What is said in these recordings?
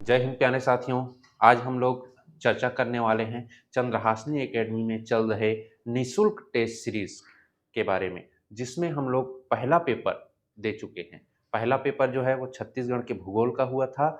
जय हिंद प्यारे साथियों। आज हम लोग चर्चा करने वाले हैं चंद्रहासिनी एकेडमी में चल रहे निशुल्क टेस्ट सीरीज के बारे में, जिसमें हम लोग पहला पेपर दे चुके हैं। पहला पेपर जो है वो छत्तीसगढ़ के भूगोल का हुआ था।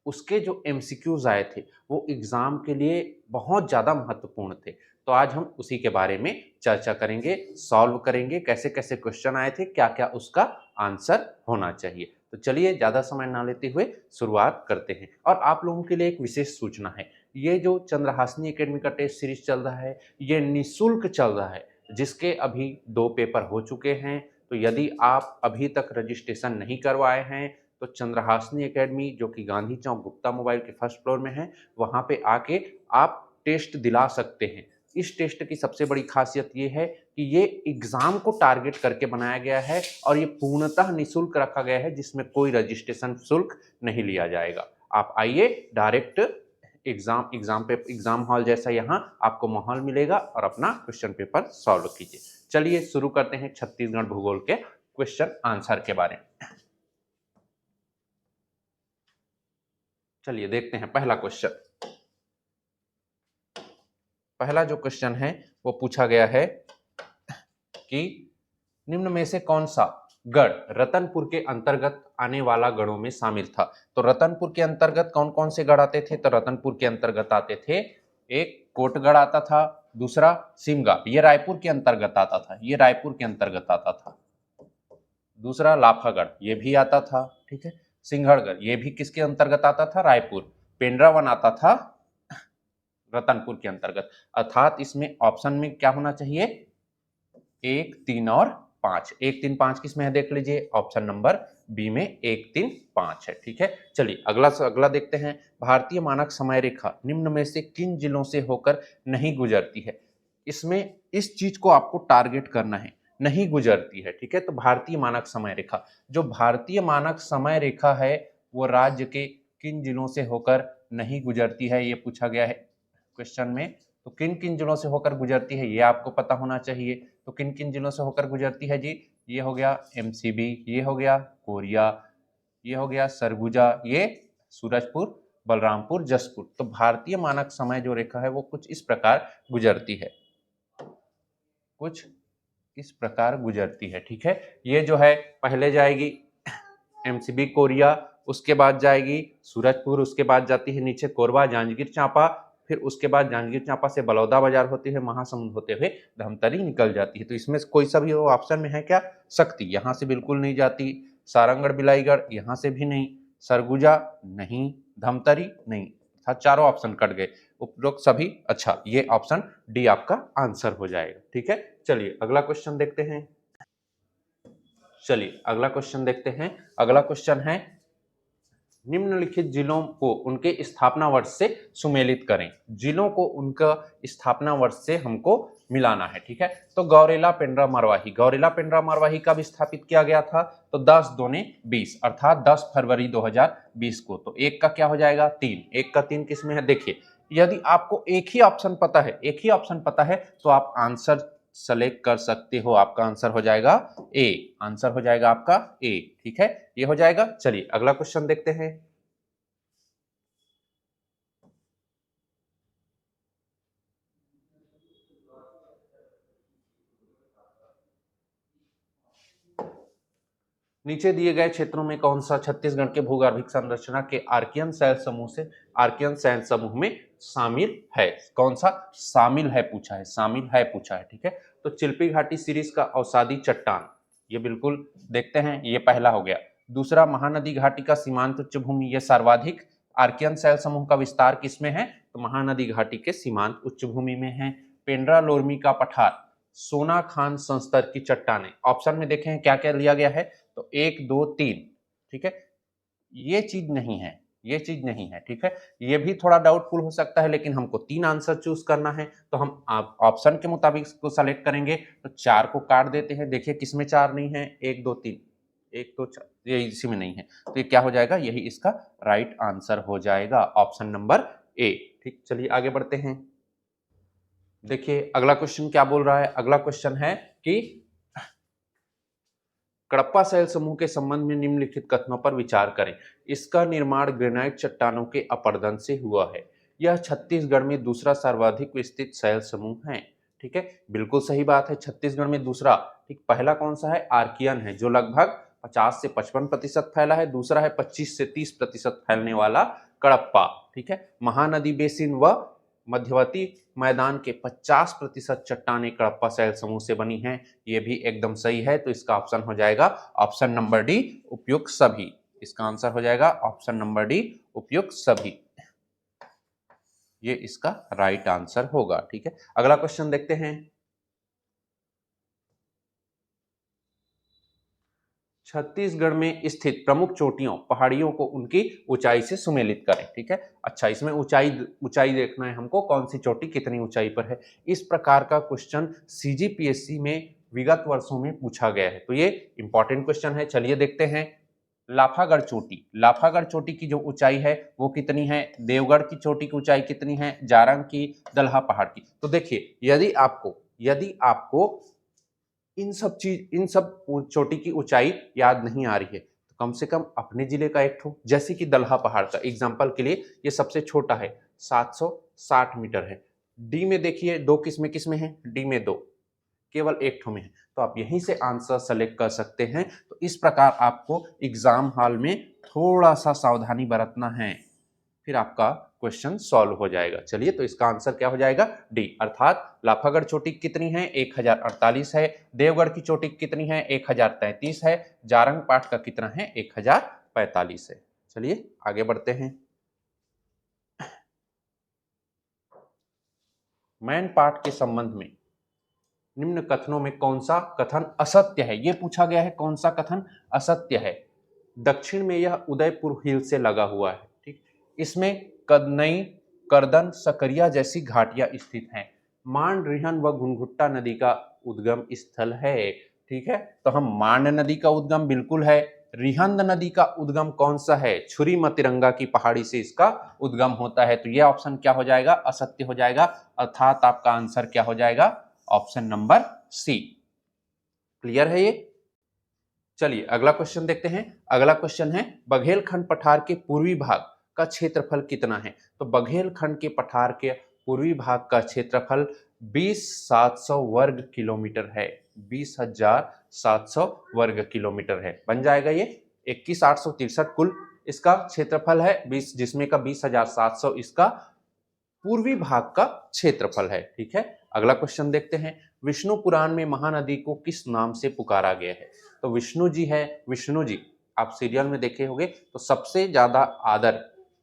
उसके जो एमसीक्यूज आए थे वो एग्जाम के लिए बहुत ज़्यादा महत्वपूर्ण थे। तो आज हम उसी के बारे में चर्चा करेंगे, सॉल्व करेंगे, कैसे कैसे क्वेश्चन आए थे, क्या क्या उसका आंसर होना चाहिए। तो चलिए ज़्यादा समय ना लेते हुए शुरुआत करते हैं। और आप लोगों के लिए एक विशेष सूचना है, ये जो चंद्रहासिनी एकेडमी का टेस्ट सीरीज चल रहा है ये निःशुल्क चल रहा है, जिसके अभी 2 पेपर हो चुके हैं। तो यदि आप अभी तक रजिस्ट्रेशन नहीं करवाए हैं तो चंद्रहासिनी एकेडमी, जो कि गांधी चौक गुप्ता मोबाइल के फर्स्ट फ्लोर में है, वहाँ पे आके आप टेस्ट दिला सकते हैं। इस टेस्ट की सबसे बड़ी खासियत ये है कि ये एग्जाम को टारगेट करके बनाया गया है और ये पूर्णतः निःशुल्क रखा गया है, जिसमें कोई रजिस्ट्रेशन शुल्क नहीं लिया जाएगा। आप आइए, डायरेक्ट एग्जाम हॉल जैसा यहाँ आपको माहौल मिलेगा और अपना क्वेश्चन पेपर सॉल्व कीजिए। चलिए शुरू करते हैं छत्तीसगढ़ भूगोल के क्वेश्चन आंसर के बारे में। चलिए देखते हैं पहला क्वेश्चन। पहला जो क्वेश्चन है वो पूछा गया है कि निम्न में से कौन सा गढ़ रतनपुर के अंतर्गत आने वाला गढ़ों में शामिल था। तो रतनपुर के अंतर्गत कौन कौन से गढ़ आते थे? तो रतनपुर के अंतर्गत आते थे, एक कोटगढ़ आता था, दूसरा सिमगा, ये रायपुर के अंतर्गत आता था, ये रायपुर के अंतर्गत आता था। दूसरा लाफागढ़, ये भी आता था, ठीक है। सिंहड़गढ़, ये भी किसके अंतर्गत आता था? रायपुर। पेंड्रावन आता था रतनपुर के अंतर्गत। अर्थात इसमें ऑप्शन में क्या होना चाहिए? 1, 3 और 5। 1, 3, 5 किस में है देख लीजिए, ऑप्शन नंबर बी में 1, 3, 5 है, ठीक है। चलिए अगला देखते हैं। भारतीय मानक समय रेखा निम्न में से किन जिलों से होकर नहीं गुजरती है? इसमें इस चीज को आपको टारगेट करना है, नहीं गुजरती है, ठीक है। तो भारतीय मानक समय रेखा, जो भारतीय मानक समय रेखा है वो राज्य के किन जिलों से होकर नहीं गुजरती है, ये पूछा गया है क्वेश्चन में। तो किन किन जिलों से होकर गुजरती है ये आपको पता होना चाहिए। तो किन किन जिलों से होकर गुजरती है जी? ये हो गया एमसीबी, ये हो गया कोरिया, ये हो गया सरगुजा, ये सूरजपुर, बलरामपुर, जसपुर। तो भारतीय मानक समय जो रेखा है वो कुछ इस प्रकार गुजरती है, कुछ इस प्रकार गुजरती है, ठीक है। ये जो है पहले जाएगी एमसीबी कोरिया, उसके बाद जाएगी सूरजपुर, उसके बाद जाती है नीचे कोरबा, जांजगीर चांपा, फिर उसके बाद जांजगीर चांपा से बलौदा बाजार होते हुए महासमुंद होते हुए धमतरी निकल जाती है। तो इसमें कोई सा भी वो ऑप्शन में है क्या? शक्ति, यहाँ से बिल्कुल नहीं जाती। सारंगढ़ बिलाईगढ़, यहाँ से भी नहीं। सरगुजा नहीं, धमतरी नहीं, चारों ऑप्शन कट गए। उपरोक्त सभी, अच्छा ये ऑप्शन डी आपका आंसर हो जाएगा, ठीक है। चलिए अगला क्वेश्चन देखते हैं। चलिए अगला क्वेश्चन देखते हैं। अगला क्वेश्चन है, निम्नलिखित जिलों को उनके स्थापना वर्ष से सुमेलित करें। जिलों को उनका स्थापना वर्ष से हमको मिलाना है, ठीक है। तो गौरेला पेंड्रा मरवाही, गौरेला पेंड्रा मरवाही कब स्थापित किया गया था? तो 10-2-20 अर्थात 10 फरवरी 2020 को। तो एक का क्या हो जाएगा? 3। एक का 3 किस में है? देखिए, यदि आपको एक ही ऑप्शन पता है, एक ही ऑप्शन पता है तो आप आंसर सेलेक्ट कर सकते हो। आपका आंसर हो जाएगा ए, आंसर हो जाएगा आपका ए, ठीक है, ये हो जाएगा। चलिए अगला क्वेश्चन देखते हैं। नीचे दिए गए क्षेत्रों में कौन सा छत्तीसगढ़ के भूगर्भिक संरचना के आर्कियन शैल समूह से आर्कियन शैल समूह में शामिल है? कौन सा शामिल है पूछा है, शामिल है पूछा है, ठीक है। तो चिल्पी घाटी सीरीज का अवसादी चट्टान, ये बिल्कुल देखते हैं, ये पहला हो गया। दूसरा, महानदी घाटी का सीमांत उच्च भूमि, ये सर्वाधिक आर्कियन शैल समूह का विस्तार किसमें है? तो महानदी घाटी के सीमांत उच्च भूमि में है। पेंड्रा लोरमी का पठार, सोना खान संस्तर की चट्टानें। ऑप्शन में देखें क्या क्या लिया गया है, तो 1, 2, 3, ठीक है। ये चीज नहीं है, ये चीज नहीं है, ठीक है। ये भी थोड़ा डाउटफुल हो सकता है, लेकिन हमको 3 आंसर चूज करना है तो हम ऑप्शन के मुताबिक इसको सेलेक्ट करेंगे। तो 4 को काट देते हैं, देखिए किसमें 4 नहीं है? 1, 2, 3, 1, 2, 4, ये इसी में नहीं है। तो ये क्या हो जाएगा? यही इसका राइट आंसर हो जाएगा, ऑप्शन नंबर ए, ठीक। चलिए आगे बढ़ते हैं। देखिए अगला क्वेश्चन क्या बोल रहा है। अगला क्वेश्चन है कि कडप्पा शैल समूह के संबंध में निम्नलिखित कथनों पर विचार करें। इसका निर्माण ग्रेनाइट चट्टानों के अपरदन से हुआ है। यह छत्तीसगढ़ में दूसरा सर्वाधिक विस्तृत शैल समूह है। ठीक है, बिल्कुल सही बात है, छत्तीसगढ़ में दूसरा। ठीक, पहला कौन सा है? आर्कियन है, जो लगभग 50 से 55% फैला है। दूसरा है 25 से 30% फैलने वाला कडप्पा। ठीक है, महानदी बेसिन व मध्यवर्ती मैदान के 50% चट्टानें कडप्पा शैल समूह से बनी हैं। ये भी एकदम सही है, तो इसका ऑप्शन हो जाएगा ऑप्शन नंबर डी, उपयुक्त सभी। इसका आंसर हो जाएगा ऑप्शन नंबर डी, उपयुक्त सभी। ये इसका राइट आंसर होगा। ठीक है, अगला क्वेश्चन देखते हैं। छत्तीसगढ़ में स्थित प्रमुख चोटियों पहाड़ियों को उनकी ऊंचाई से सुमेलित करें। ठीक है, अच्छा, इसमें ऊंचाई देखना है हमको, कौन सी चोटी कितनी ऊंचाई पर है। इस प्रकार का क्वेश्चन सीजीपीएससी में विगत वर्षों में पूछा गया है, तो ये इंपॉर्टेंट क्वेश्चन है। चलिए देखते हैं। लाफागढ़ चोटी की जो ऊंचाई है वो कितनी है? देवगढ़ की चोटी की ऊंचाई कितनी है? जारंग की, दलहा पहाड़ की। तो देखिए, यदि आपको इन सब चोटी की ऊंचाई याद नहीं आ रही है, तो कम से कम अपने जिले का एक ठो, जैसे कि दलहा पहाड़ का एग्जांपल के लिए, ये सबसे छोटा है, 760 मीटर है। डी में देखिए, दो किसमें है? डी में दो, केवल एक ठो में है, तो आप यहीं से आंसर सेलेक्ट कर सकते हैं। तो इस प्रकार आपको एग्जाम हॉल में थोड़ा सा सावधानी बरतना है, फिर आपका क्वेश्चन सॉल्व हो जाएगा। चलिए, तो इसका आंसर क्या हो जाएगा? डी, अर्थात लाफागढ़ चोटी कितनी है? 1048 है। देवगढ़ की चोटी कितनी है? 1033 है। जारंग पाठ का कितना है? 1045 है। चलिए आगे बढ़ते हैं। मैन पाठ के संबंध में निम्न कथनों में कौन सा कथन असत्य है? यह पूछा गया है, कौन सा कथन असत्य है। दक्षिण में यह उदयपुर हिल से लगा हुआ है। ठीक, इसमें कदनई, करदन, सकरिया जैसी घाटियां स्थित हैं। मांड, रिहन व घुनघुट्टा नदी का उद्गम स्थल है। ठीक है, तो हम मांड नदी का उद्गम बिल्कुल है। रिहंद नदी का उद्गम कौन सा है? छुरी मतिरंगा की पहाड़ी से इसका उद्गम होता है। तो यह ऑप्शन क्या हो जाएगा? असत्य हो जाएगा, अर्थात आपका आंसर क्या हो जाएगा? ऑप्शन नंबर सी। क्लियर है ये? चलिए अगला क्वेश्चन देखते हैं। अगला क्वेश्चन है, बघेलखंड पठार के पूर्वी भाग का क्षेत्रफल कितना है? तो बघेलखंड के पठार के पूर्वी भाग का क्षेत्रफल 20,700 वर्ग किलोमीटर है। 20,700 वर्ग किलोमीटर है। बन जाएगा ये 21,863 कुल इसका क्षेत्रफल है, 20 जिसमें का 20,700 इसका पूर्वी भाग का क्षेत्रफल है। ठीक है, अगला क्वेश्चन देखते हैं। विष्णु पुराण में महानदी को किस नाम से पुकारा गया है? तो विष्णु जी है, विष्णु जी आप सीरियल में देखे होंगे, तो सबसे ज्यादा आदर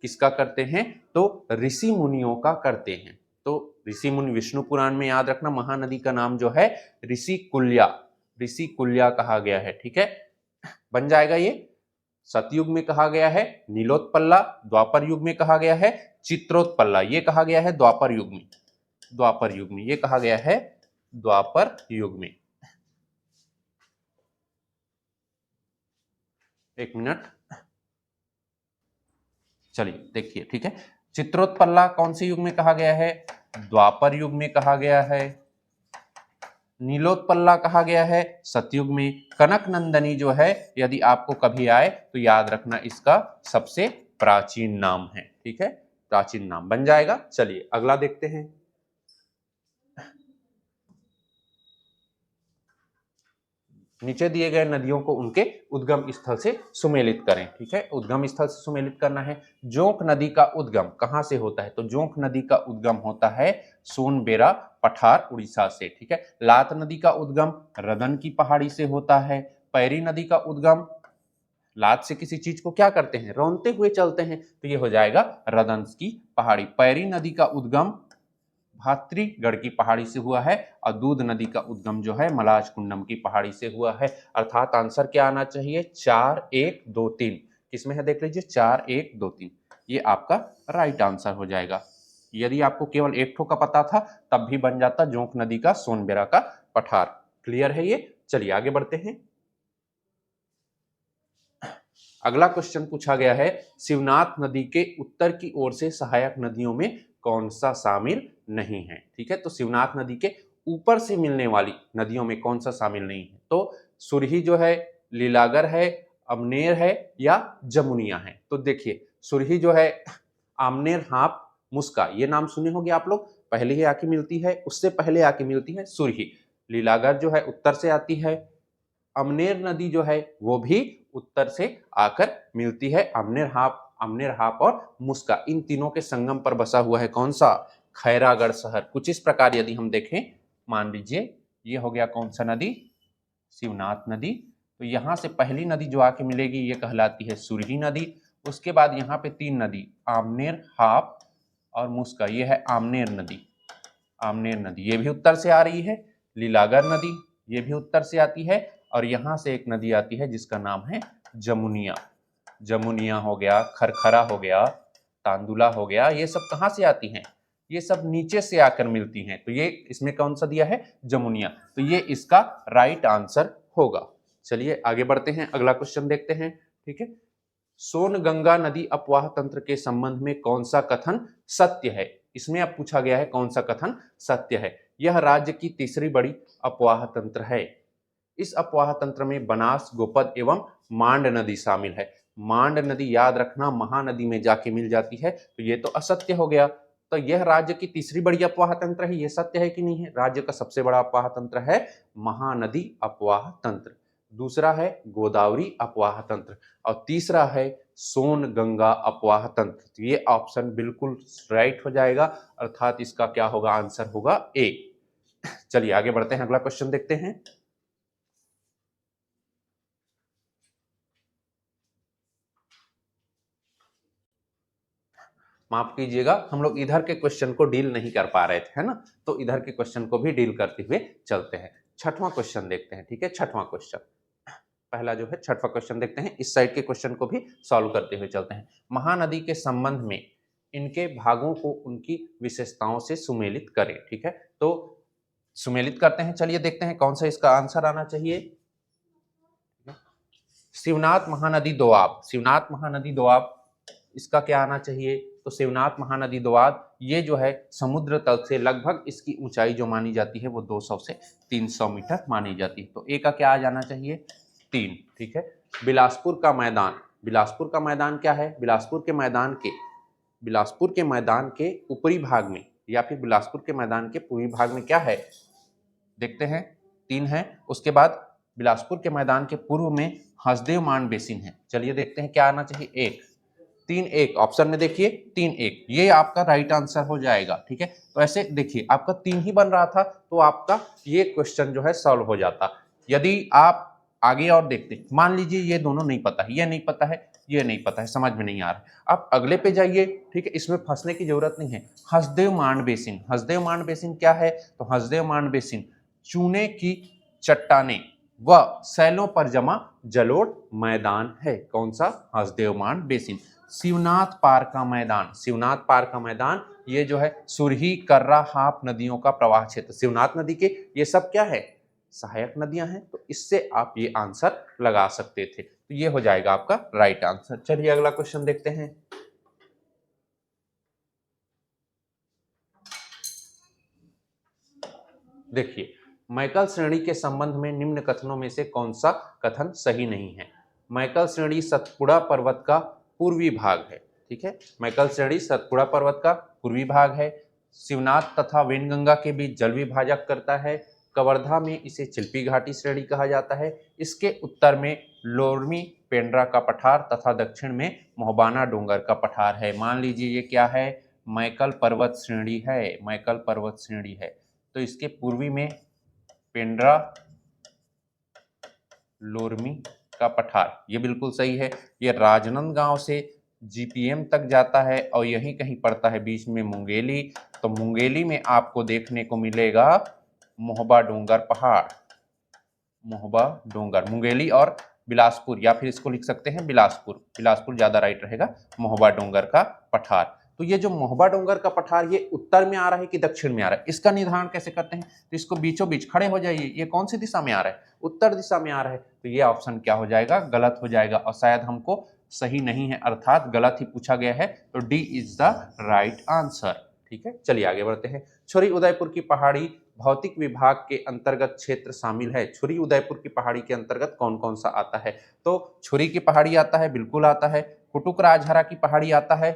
किसका करते हैं? तो ऋषि मुनियों का करते हैं। तो ऋषि मुनि, विष्णु पुराण में याद रखना, महानदी का नाम जो है ऋषि कुल्या कहा गया है। ठीक है, बन जाएगा ये। सतयुग में कहा गया है नीलोत्पल्ला, द्वापर युग में कहा गया है चित्रोत्पल्ला, ये कहा गया है द्वापर युग में ये कहा गया है द्वापर युग में। एक मिनट, चलिए देखिए। ठीक है, चित्रोत्पल्ला कौन से युग में कहा गया है? द्वापर युग में कहा गया है। नीलोत्पल्ला कहा गया है सतयुग में। कनक नंदनी जो है, यदि आपको कभी आए तो याद रखना, इसका सबसे प्राचीन नाम है। ठीक है, प्राचीन नाम बन जाएगा। चलिए अगला देखते हैं। नीचे दिए गए नदियों को उनके उद्गम स्थल से सुमेलित करें। ठीक है, उद्गम स्थल से सुमेलित करना है। जोंक नदी का उद्गम कहां से होता है? तो जोंक नदी का उद्गम होता है सोनबेरा पठार उड़ीसा से। ठीक है, लात नदी का उद्गम रदन की पहाड़ी से होता है। पैरी नदी का उद्गम, लात से किसी चीज को क्या करते हैं? रौंदते हुए चलते हैं, तो ये हो जाएगा रदन की पहाड़ी। पैरी नदी का उद्गम भात्रीगढ़ की पहाड़ी से हुआ है, और दूध नदी का उद्गम जो है मलाज कुंडम की पहाड़ी से हुआ है। अर्थात आंसर क्या आना चाहिए? 4, 1, 2, 3। किसमें है देख लीजिए, 4, 1, 2, 3, ये आपका राइट आंसर हो जाएगा। यदि आपको केवल एक ठो का पता था तब भी बन जाता जोंक नदी का सोनबेरा का पठार। क्लियर है ये? चलिए आगे बढ़ते हैं। अगला क्वेश्चन पूछा गया है, शिवनाथ नदी के उत्तर की ओर से सहायक नदियों में कौन सा शामिल नहीं है? ठीक है, तो शिवनाथ नदी के ऊपर से मिलने वाली नदियों में कौन सा शामिल नहीं है? तो सुरही जो है, लीलागर है, अमनेर है या जमुनिया है। तो देखिए सुरही जो है, आमनेर, हाप, मुस्का, ये नाम सुने होंगे आप लोग, पहले ही आके मिलती है, उससे पहले आके मिलती है सुरही। लीलागर जो है उत्तर से आती है, अमनेर नदी जो है वो भी उत्तर से आकर मिलती है। अमनेर हाप और मुस्का, इन तीनों के संगम पर बसा हुआ है कौन सा? खैरागढ़ शहर। कुछ इस प्रकार यदि हम देखें, मान लीजिए ये हो गया कौन सा नदी? शिवनाथ नदी। तो यहां से पहली नदी जो आके मिलेगी ये कहलाती है सुरही नदी। उसके बाद यहाँ पे 3 नदी, आमनेर, हाप और मुस्का, ये है आमनेर नदी। आमनेर नदी ये भी उत्तर से आ रही है। लीलागर नदी ये भी उत्तर से आती है। और यहां से एक नदी आती है जिसका नाम है जमुनिया। जमुनिया हो गया, खरखरा हो गया, तांदुला हो गया, ये सब कहां से आती हैं? ये सब नीचे से आकर मिलती हैं। तो ये इसमें कौन सा दिया है? जमुनिया। तो ये इसका राइट आंसर होगा। चलिए आगे बढ़ते हैं, अगला क्वेश्चन देखते हैं। ठीक है, सोन गंगा नदी अपवाह तंत्र के संबंध में कौन सा कथन सत्य है? इसमें अब पूछा गया है कौन सा कथन सत्य है। यह राज्य की तीसरी बड़ी अपवाह तंत्र है। इस अपवाह तंत्र में बनास, गोपद एवं मांड नदी शामिल है। मांड नदी याद रखना महानदी में जाके मिल जाती है, तो ये तो असत्य हो गया। तो यह राज्य की तीसरी बड़ी अपवाह तंत्र है, ये सत्य है कि नहीं है? राज्य का सबसे बड़ा अपवाह तंत्र है महानदी अपवाह तंत्र। दूसरा है गोदावरी अपवाह तंत्र और तीसरा है सोन गंगा अपवाह तंत्र। तो ये ऑप्शन बिल्कुल राइट हो जाएगा, अर्थात इसका क्या होगा? आंसर होगा ए। चलिए आगे बढ़ते हैं, अगला क्वेश्चन देखते हैं। माफ कीजिएगा, हम लोग इधर के क्वेश्चन को डील नहीं कर पा रहे थे, है ना? तो इधर के क्वेश्चन को भी डील करते हुए चलते हैं। छठवां क्वेश्चन देखते हैं। ठीक है, छठवां क्वेश्चन, पहला जो है छठवां क्वेश्चन देखते हैं, इस साइड के क्वेश्चन को भी सॉल्व करते हुए चलते हैं। महानदी के संबंध में इनके भागों को उनकी विशेषताओं से सुमेलित करें। ठीक है, तो सुमेलित करते हैं। चलिए देखते हैं कौन सा इसका आंसर आना चाहिए। शिवनाथ महानदी दोआब, शिवनाथ महानदी दोआब, इसका क्या आना चाहिए? तो शिवनाथ महानदी दोआब ये जो है समुद्र तल से लगभग इसकी ऊंचाई जो मानी जाती है वो 200 से 300 मीटर मानी जाती है। तो ए का क्या आ जाना चाहिए? 3। ठीक है, बिलासपुर का मैदान, बिलासपुर का मैदान क्या है? बिलासपुर के मैदान के ऊपरी भाग में या फिर बिलासपुर के मैदान के पूर्वी भाग में क्या है? देखते हैं, 3 है। उसके बाद बिलासपुर के मैदान के पूर्व में हसदेव मान बेसिन है। चलिए देखते हैं क्या आना चाहिए। 1, 3, 1 ऑप्शन में देखिए, 3, 1 ये आपका राइट आंसर हो जाएगा। ठीक है, तो ऐसे देखिए आपका 3 ही बन रहा था तो आपका ये क्वेश्चन जो है सॉल्व हो जाता। यदि आप आगे और देखते, मान लीजिए ये दोनों नहीं पता है, ये नहीं पता है, ये नहीं पता है, समझ में नहीं आ रहा है, आप अगले पे जाइए। ठीक है, इसमें फंसने की जरूरत नहीं है। हसदेव मान बेसिन, हसदेव मान बेसिन क्या है? तो हसदेव मान बेसिन चूने की चट्टाने व सैलों पर जमा जलोढ़ मैदान है। कौन सा? हसदेव मान बेसिन। शिवनाथ पार का मैदान, शिवनाथ पार का मैदान ये जो है सुरही, कर्रा, हाप नदियों का प्रवाह क्षेत्र। शिवनाथ नदी के ये सब क्या है? सहायक नदियां हैं। तो इससे आप ये आंसर लगा सकते थे। तो ये हो जाएगा आपका राइट आंसर। चलिए अगला क्वेश्चन देखते हैं। देखिए, मैकल श्रेणी के संबंध में निम्न कथनों में से कौन सा कथन सही नहीं है? मैकल श्रेणी सतपुड़ा पर्वत का पूर्वी भाग है। ठीक है, मैकल श्रेणी सतपुड़ा पर्वत का पूर्वी भाग है। शिवनाथ तथा वेनगंगा के बीच जल विभाजक करता है। कवर्धा में इसे चिल्पी घाटी श्रेणी कहा जाता है। इसके उत्तर में लोरमी पेंड्रा का पठार तथा दक्षिण में मोहबाना डोंगर का पठार है। मान लीजिए ये क्या है? मैकल पर्वत श्रेणी है, मैकल पर्वत श्रेणी है। तो इसके पूर्वी में पेंड्रा, लोरमी का पठार, ये बिल्कुल सही है। ये राजनांदगांव से जीपीएम तक जाता है और यहीं कहीं पड़ता है बीच में मुंगेली। तो मुंगेली में आपको देखने को मिलेगा मोहबा डोंगर पहाड़, मोहबा डोंगर, मुंगेली और बिलासपुर, या फिर इसको लिख सकते हैं बिलासपुर, बिलासपुर ज्यादा राइट रहेगा, मोहबा डोंगर का पठार। तो ये जो मोहबा डोंगर का पठार ये उत्तर में आ रहा है कि दक्षिण में आ रहा है, इसका निर्धारण कैसे करते हैं? तो इसको बीचों बीच खड़े हो जाइए, ये कौन सी दिशा में आ रहा है? उत्तर दिशा में आ रहा है। तो ये ऑप्शन क्या हो जाएगा? गलत हो जाएगा और शायद हमको सही नहीं है, अर्थात गलत ही पूछा गया है। तो D is the right answer. ठीक है, चलिए आगे बढ़ते हैं। छोरी उदयपुर की पहाड़ी भौतिक विभाग के अंतर्गत क्षेत्र शामिल है? छुरी उदयपुर की पहाड़ी के अंतर्गत कौन कौन सा आता है? तो छुरी की पहाड़ी आता है, बिल्कुल आता है। कुटुक राजहरा की पहाड़ी आता है,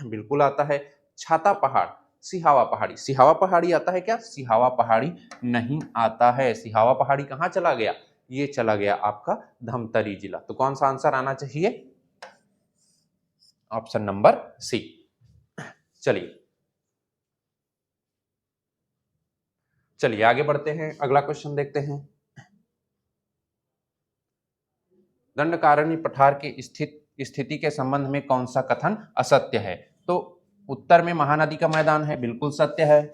बिल्कुल आता है। छाता पहाड़, सिहावा पहाड़ी, सिहावा पहाड़ी आता है क्या? सिहावा पहाड़ी नहीं आता है। सिहावा पहाड़ी कहाँ चला गया? ये चला गया आपका धमतरी जिला। तो कौन सा आंसर आना चाहिए? Option number C. चलिए आगे बढ़ते हैं, अगला क्वेश्चन देखते हैं। दंडकारण्य पठार की स्थिति के संबंध में कौन सा कथन असत्य है? तो उत्तर में महानदी का मैदान है, बिल्कुल सत्य है।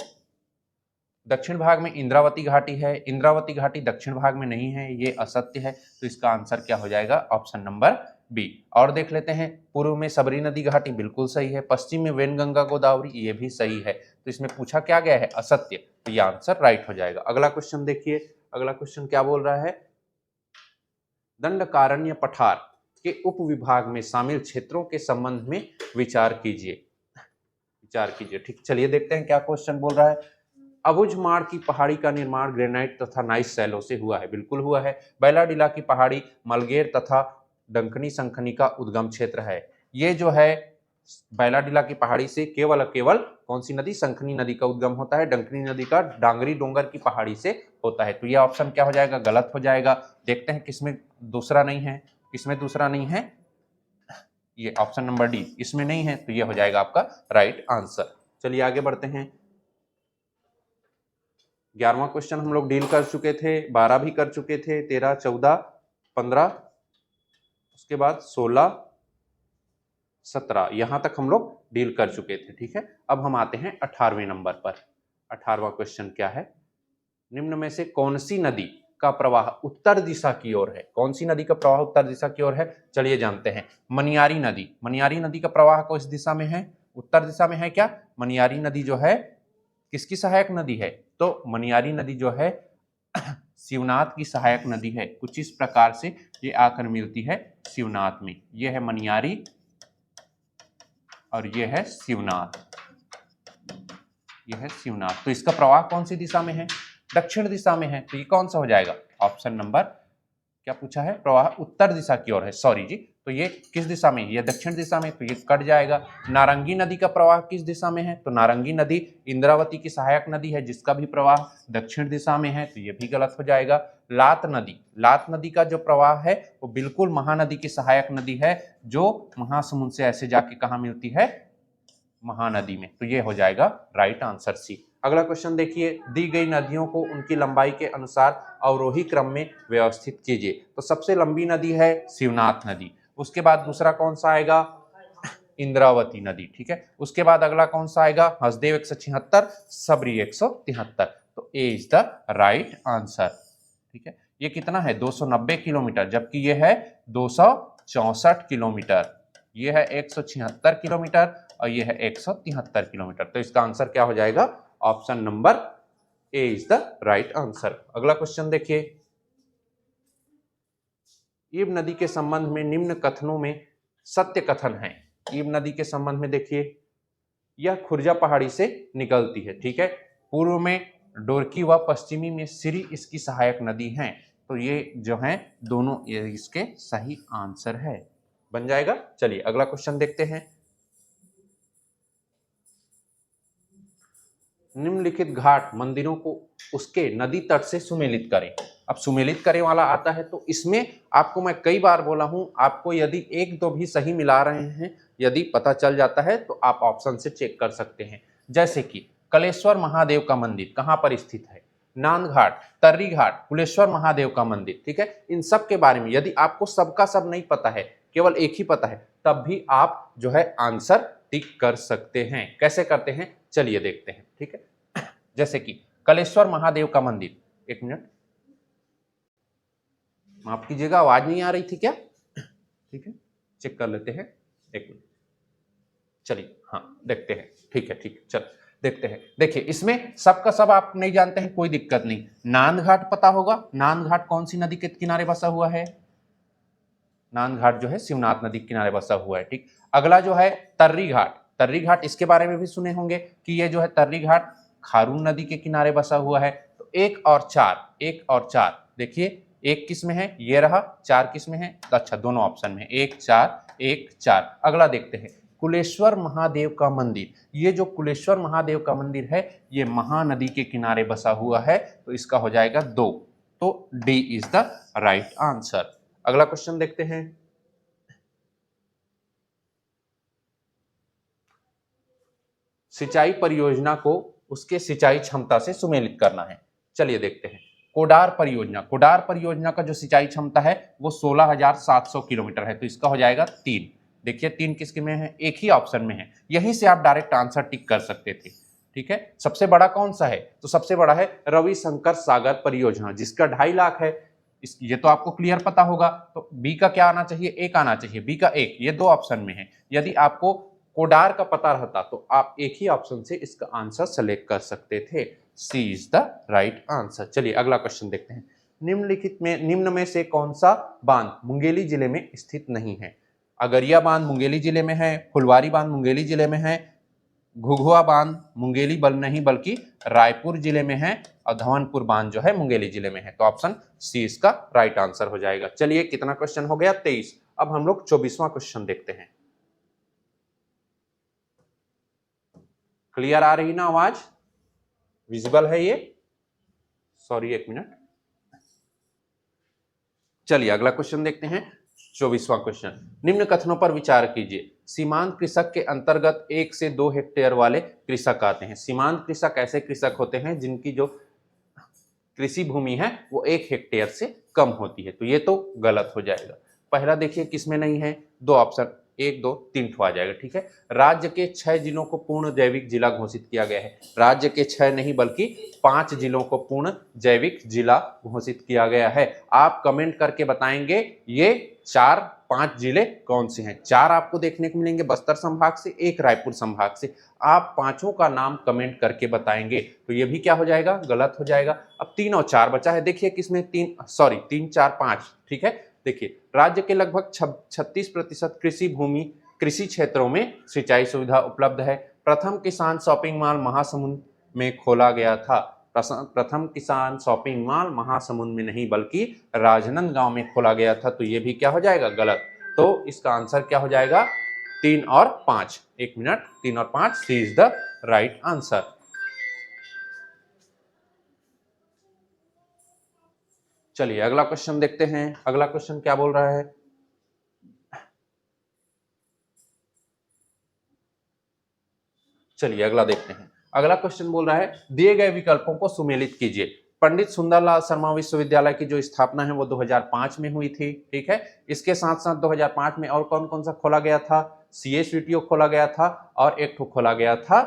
दक्षिण भाग में इंद्रावती घाटी है, इंद्रावती घाटी दक्षिण भाग में नहीं है, ये असत्य है। तो इसका आंसर क्या हो जाएगा? Option number B. और देख लेते हैं, पूर्व में सबरी नदी घाटी, बिल्कुल सही है। पश्चिम में वेनगंगा गोदावरी, ये भी सही है। तो इसमें पूछा क्या गया है? असत्य। तो ये आंसर राइट हो जाएगा। अगला क्वेश्चन देखिए, अगला क्वेश्चन क्या बोल रहा है? दंडकारण्य पठार के उपविभाग में शामिल क्षेत्रों के संबंध में विचार कीजिए, विचार कीजिए। ठीक, चलिए देखते हैं क्या क्वेश्चन बोल रहा है। अबुझमाड़ की पहाड़ी का निर्माण ग्रेनाइट तथा नाइस सैलो से हुआ है, बिल्कुल हुआ है। बैलाडीला की पहाड़ी मलगेर तथा डंकनी संखनी का उद्गम क्षेत्र है। ये जो है बैलाडीला की पहाड़ी से केवल केवल कौन सी नदी? संखनी नदी का उद्गम होता है। डंकनी नदी का डांगरी डोंगर की पहाड़ी से होता है। तो ये ऑप्शन क्या हो जाएगा? गलत हो जाएगा। देखते हैं किसमें दूसरा नहीं है, किसमें दूसरा नहीं है? ये ऑप्शन नंबर डी, इसमें नहीं है। तो ये हो जाएगा आपका राइट आंसर। चलिए आगे बढ़ते हैं। 11वां क्वेश्चन हम लोग डील कर चुके थे, 12 भी कर चुके थे, 13, 14, 15, उसके बाद 16, 17, यहां तक हम लोग डील कर चुके थे। ठीक है, अब हम आते हैं 18वें नंबर पर। 18वां क्वेश्चन क्या है? निम्न में से कौन सी नदी का प्रवाह उत्तर दिशा की ओर है? कौन सी नदी का प्रवाह उत्तर दिशा की ओर है? चलिए जानते हैं। मनियारी नदी, मनियारी नदी का प्रवाह किस दिशा में है? उत्तर दिशा में है क्या? मनियारी नदी जो है किसकी सहायक नदी है? तो मनियारी नदी जो है शिवनाथ की सहायक नदी है। कुछ इस प्रकार से ये आकर मिलती है शिवनाथ में। ये है मनियारी और ये है शिवनाथ, ये है शिवनाथ। तो इसका प्रवाह कौन सी दिशा में है? दक्षिण दिशा में है। तो ये कौन सा हो जाएगा? ऑप्शन नंबर क्या पूछा है? प्रवाह उत्तर दिशा की ओर है, सॉरी जी। तो ये किस दिशा में? ये दक्षिण दिशा में, तो ये कट जाएगा। नारंगी नदी का प्रवाह किस दिशा में है? तो नारंगी नदी इंद्रावती की सहायक नदी है, जिसका भी प्रवाह दक्षिण दिशा में है। तो ये भी गलत हो जाएगा। लात नदी, लात नदी का जो प्रवाह है वो बिल्कुल महानदी की सहायक नदी है, जो महासमुंद से ऐसे जाके कहाँ मिलती है? महानदी में। तो ये हो जाएगा राइट आंसर सी। अगला क्वेश्चन देखिए, दी गई नदियों को उनकी लंबाई के अनुसार अवरोही क्रम में व्यवस्थित कीजिए। तो सबसे लंबी नदी है शिवनाथ नदी, उसके बाद दूसरा कौन सा आएगा? इंद्रावती नदी। ठीक है, उसके बाद अगला कौन सा आएगा? हसदेव 176, सबरी 173। तो ए इज द राइट आंसर। ठीक है, ये कितना है? 290 किलोमीटर, जबकि ये है 264 किलोमीटर। ये है 176 किलोमीटर और ये है 173 किलोमीटर। तो इसका आंसर क्या हो जाएगा? Option number A is the right answer. अगला क्वेश्चन देखिए, ईब नदी के संबंध में निम्न कथनों में सत्य कथन है। ईब नदी के संबंध में देखिए, यह खुर्जा पहाड़ी से निकलती है। ठीक है, पूर्व में डोरकी व पश्चिमी में सिरी इसकी सहायक नदी हैं। तो ये जो है दोनों ये इसके सही आंसर है, बन जाएगा। चलिए अगला क्वेश्चन देखते हैं। निम्नलिखित घाट मंदिरों को उसके नदी तट से सुमेलित करें। अब सुमेलित करें वाला आता है, तो इसमें आपको मैं कई बार बोला हूं, आपको यदि एक दो भी सही मिला रहे हैं, यदि पता चल जाता है तो आप ऑप्शन से चेक कर सकते हैं। जैसे कि कलेश्वर महादेव का मंदिर कहां पर स्थित है? नांद घाट, तर्री घाट, कुलेश्वर महादेव का मंदिर। ठीक है, इन सब के बारे में यदि आपको सबका सब नहीं पता है, केवल एक ही पता है, तब भी आप जो है आंसर टिक कर सकते हैं। कैसे करते हैं चलिए देखते हैं। ठीक है, जैसे कि कलेश्वर महादेव का मंदिर, एक मिनट माफ कीजिएगा, आवाज नहीं आ रही थी क्या? ठीक है, चेक कर लेते हैं, एक मिनट। चलिए हाँ देखते हैं। ठीक है, ठीक है, चल देखते हैं। देखिए इसमें सबका सब आप नहीं जानते हैं, कोई दिक्कत नहीं। नांद घाट पता होगा, नांद घाट कौन सी नदी के किनारे बसा हुआ है? नांद घाट जो है शिवनाथ नदी के किनारे बसा हुआ है। ठीक, अगला जो है तर्री घाट, तर्री घाट इसके बारे में भी सुने होंगे कि ये जो है तर्री घाट खारून नदी के किनारे बसा हुआ है। तो 1 और 4 देखिए, 1 किस में है, ये रहा, 4 किस में है, अच्छा दोनों ऑप्शन में 1 4। अगला देखते हैं, कुलेश्वर महादेव का मंदिर। ये जो कुलेश्वर महादेव का मंदिर है ये महानदी के किनारे बसा हुआ है, तो इसका हो जाएगा 2। तो D is the right answer. अगला क्वेश्चन देखते हैं, सिंचाई परियोजना को उसके सिंचाई क्षमता से सुमेलित करना है। चलिए देखते हैं, कोडार परियोजना का जो सिंचाई क्षमता है वो 16,700 किलोमीटर है, तो इसका हो जाएगा 3। देखिए 3 किसके में है, एक ही ऑप्शन में है, यहीं से आप डायरेक्ट आंसर टिक कर सकते थे। ठीक है, सबसे बड़ा कौन सा है, तो सबसे बड़ा है रविशंकर सागर परियोजना, जिसका 2.5 लाख है। ये तो आपको क्लियर पता होगा। तो बी का क्या आना चाहिए, 1 आना चाहिए, बी का 1, ये 2 ऑप्शन में है। यदि आपको कोडार का पता रहता तो आप एक ही ऑप्शन से इसका आंसर सेलेक्ट कर सकते थे। सी इज द राइट आंसर। चलिए अगला क्वेश्चन देखते हैं, निम्न में से कौन सा बांध मुंगेली जिले में स्थित नहीं है। अगरिया बांध मुंगेली जिले में है, फुलवारी बांध मुंगेली जिले में है, घुघुआ बांध मुंगेली नहीं बल्कि रायपुर जिले में है, और धवनपुर बांध जो है मुंगेली जिले में है। तो ऑप्शन सी इसका राइट आंसर हो जाएगा। चलिए कितना क्वेश्चन हो गया, 23। अब हम लोग 24वां क्वेश्चन देखते हैं। क्लियर आ रही ना आवाज, विजिबल है ये, सॉरी 1 मिनट। चलिए अगला क्वेश्चन देखते हैं, 24वां क्वेश्चन, निम्न कथनों पर विचार कीजिए। सीमांत कृषक के अंतर्गत 1 से 2 हेक्टेयर वाले कृषक आते हैं। सीमांत कृषक ऐसे कृषक होते हैं जिनकी जो कृषि भूमि है वो 1 हेक्टेयर से कम होती है, तो ये तो गलत हो जाएगा। पहला देखिए किसमें नहीं है, 2 ऑप्शन, 1 2 3 ठो आ जाएगा। ठीक है, राज्य के 6 जिलों को पूर्ण जैविक जिला घोषित किया गया है। राज्य के 6 नहीं बल्कि 5 जिलों को पूर्ण जैविक जिला घोषित किया गया है। आप कमेंट करके बताएंगे ये 4-5 जिले कौन से हैं। 4 आपको देखने को मिलेंगे बस्तर संभाग से, 1 रायपुर संभाग से। आप 5 का नाम कमेंट करके बताएंगे, तो ये भी क्या हो जाएगा, गलत हो जाएगा। अब 3 और 4 बचा है, देखिए किसमें 3 4 5। ठीक है, देखिए राज्य के लगभग 36% कृषि भूमि कृषि क्षेत्रों में सिंचाई सुविधा उपलब्ध है। प्रथम किसान शॉपिंग मॉल महासमुंद में खोला गया था। प्रथम किसान शॉपिंग मॉल महासमुंद में नहीं बल्कि राजनांदगांव में खोला गया था, तो ये भी क्या हो जाएगा, गलत। तो इसका आंसर क्या हो जाएगा, 3 और 5। 1 मिनट, 3 और 5, सी इज द राइट आंसर। चलिए अगला क्वेश्चन देखते हैं, अगला क्वेश्चन क्या बोल रहा है। चलिए अगला देखते हैं, अगला क्वेश्चन बोल रहा है, दिए गए विकल्पों को सुमेलित कीजिए। पंडित सुंदरलाल शर्मा विश्वविद्यालय की जो स्थापना है वो 2005 में हुई थी। ठीक है, इसके साथ साथ 2005 में और कौन कौन सा खोला गया था, CSVTO खोला गया था, और एक ठो खोला गया था,